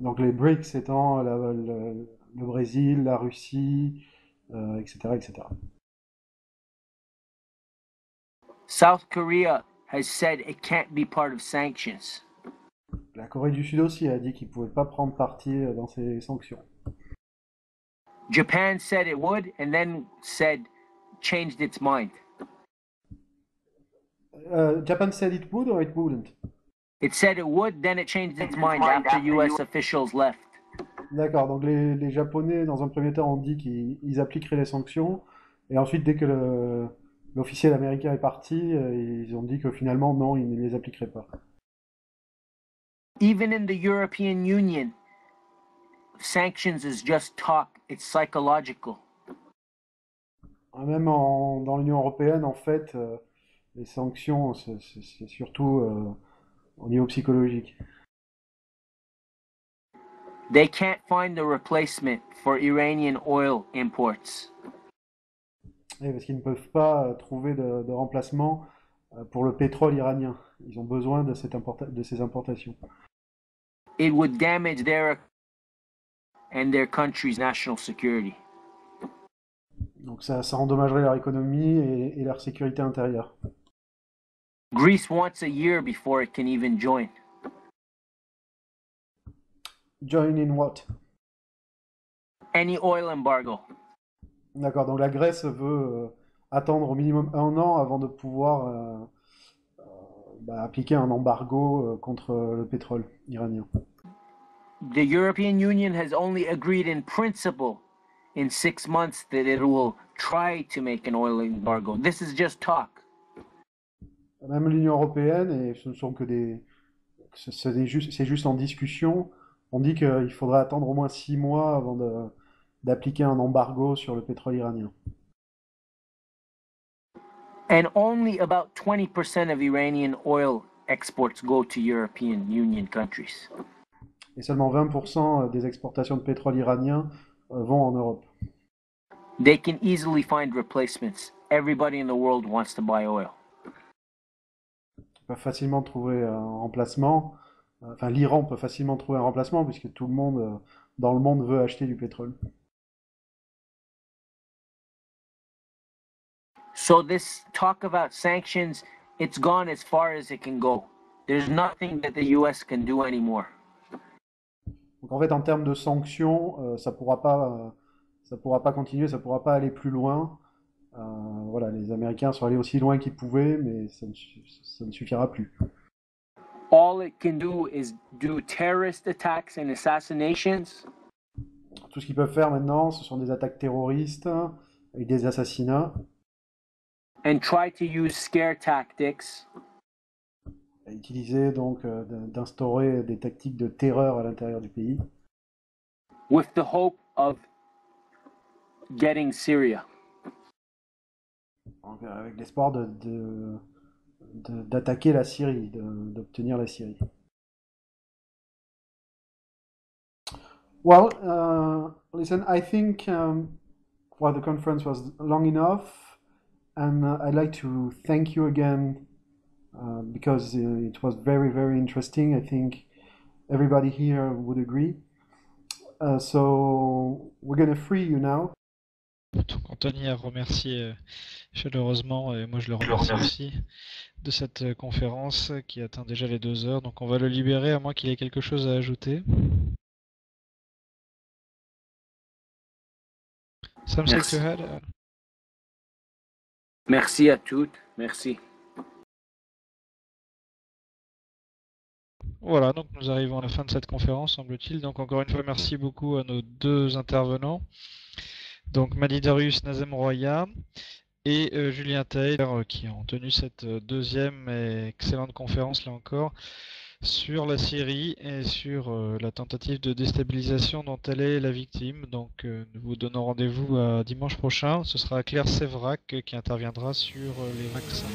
Donc les BRICS étant le Brésil, la Russie, etc., etc. South Korea has said it can't be part of sanctions. La Corée du Sud aussi a dit qu'il ne pouvait pas prendre parti dans ces sanctions. Japan said it would and then changed its mind. Japan said it would or it wouldn't? It said it would, then it changed its mind after US officials left. D'accord, donc les Japonais, dans un premier temps, ont dit qu'ils appliqueraient les sanctions, et ensuite, dès que l'officiel américain est parti, ils ont dit que finalement, non, ils ne les appliqueraient pas. Even in the European Union, sanctions is just talk, it's psychological. Même dans l'Union européenne, en fait, les sanctions, c'est surtout au niveau psychologique. They can't find the replacement for Iranian oil imports. Et parce qu'ils ne peuvent pas trouver de remplacement pour le pétrole iranien. Ils ont besoin de ces importations. It would damage their and their country's national security. Donc ça endommagerait leur économie et leur sécurité intérieure. Greece wants a year before it can even join. Join in what? Any oil embargo. D'accord, donc la Grèce veut attendre au minimum 1 an avant de pouvoir appliquer un embargo contre le pétrole iranien. The European Union has only agreed in principle in 6 months that it will try to make an oil embargo. This is just talk. Même l'Union européenne, et ce ne sont que c'est juste en discussion, on dit qu'il faudra attendre au moins 6 mois avant d'appliquer un embargo sur le pétrole iranien. And only about 20% of Iranian oil exports go to European Union countries. Et seulement 20% des exportations de pétrole iranien vont en Europe. They can easily find replacements. Everybody in the world wants to buy oil. Ils peuvent facilement trouver un remplacement. Enfin, l'Iran peut facilement trouver un remplacement puisque tout le monde dans le monde veut acheter du pétrole. So this talk about sanctions, it's gone as far as it can go. There's nothing that the US can do anymore. Donc en fait, en termes de sanctions, ça pourra pas continuer, ça pourra pas aller plus loin. Voilà, les Américains sont allés aussi loin qu'ils pouvaient, mais ça ne suffira plus. All it can do is do terrorist attacks and assassinations. Tout ce qu'ils peuvent faire maintenant, ce sont des attaques terroristes et des assassinats. And try to use scare tactics. Et utiliser donc d'instaurer des tactiques de terreur à l'intérieur du pays. With the hope of getting Syria. Donc, avec l'espoir d'attaquer la Syrie, d'obtenir la Syrie. Well, listen, I think the conference was long enough, and I'd like to thank you again because it was very, very interesting. I think everybody here would agree. So we're going to free you now. Donc Anthony a remercié chaleureusement, et moi je le remercie aussi, de cette conférence qui atteint déjà les 2 heures. Donc on va le libérer à moins qu'il ait quelque chose à ajouter. Something Merci. to add? Merci à toutes. Merci. Voilà, donc nous arrivons à la fin de cette conférence, semble-t-il. Donc encore une fois, merci beaucoup à nos 2 intervenants. Donc Madi Darius, Nazem Roya et Julien Taylor qui ont tenu cette 2e et excellente conférence là encore sur la Syrie et sur la tentative de déstabilisation dont elle est la victime. Donc nous vous donnons rendez-vous à dimanche prochain. Ce sera Claire Sévrac qui interviendra sur les vaccins.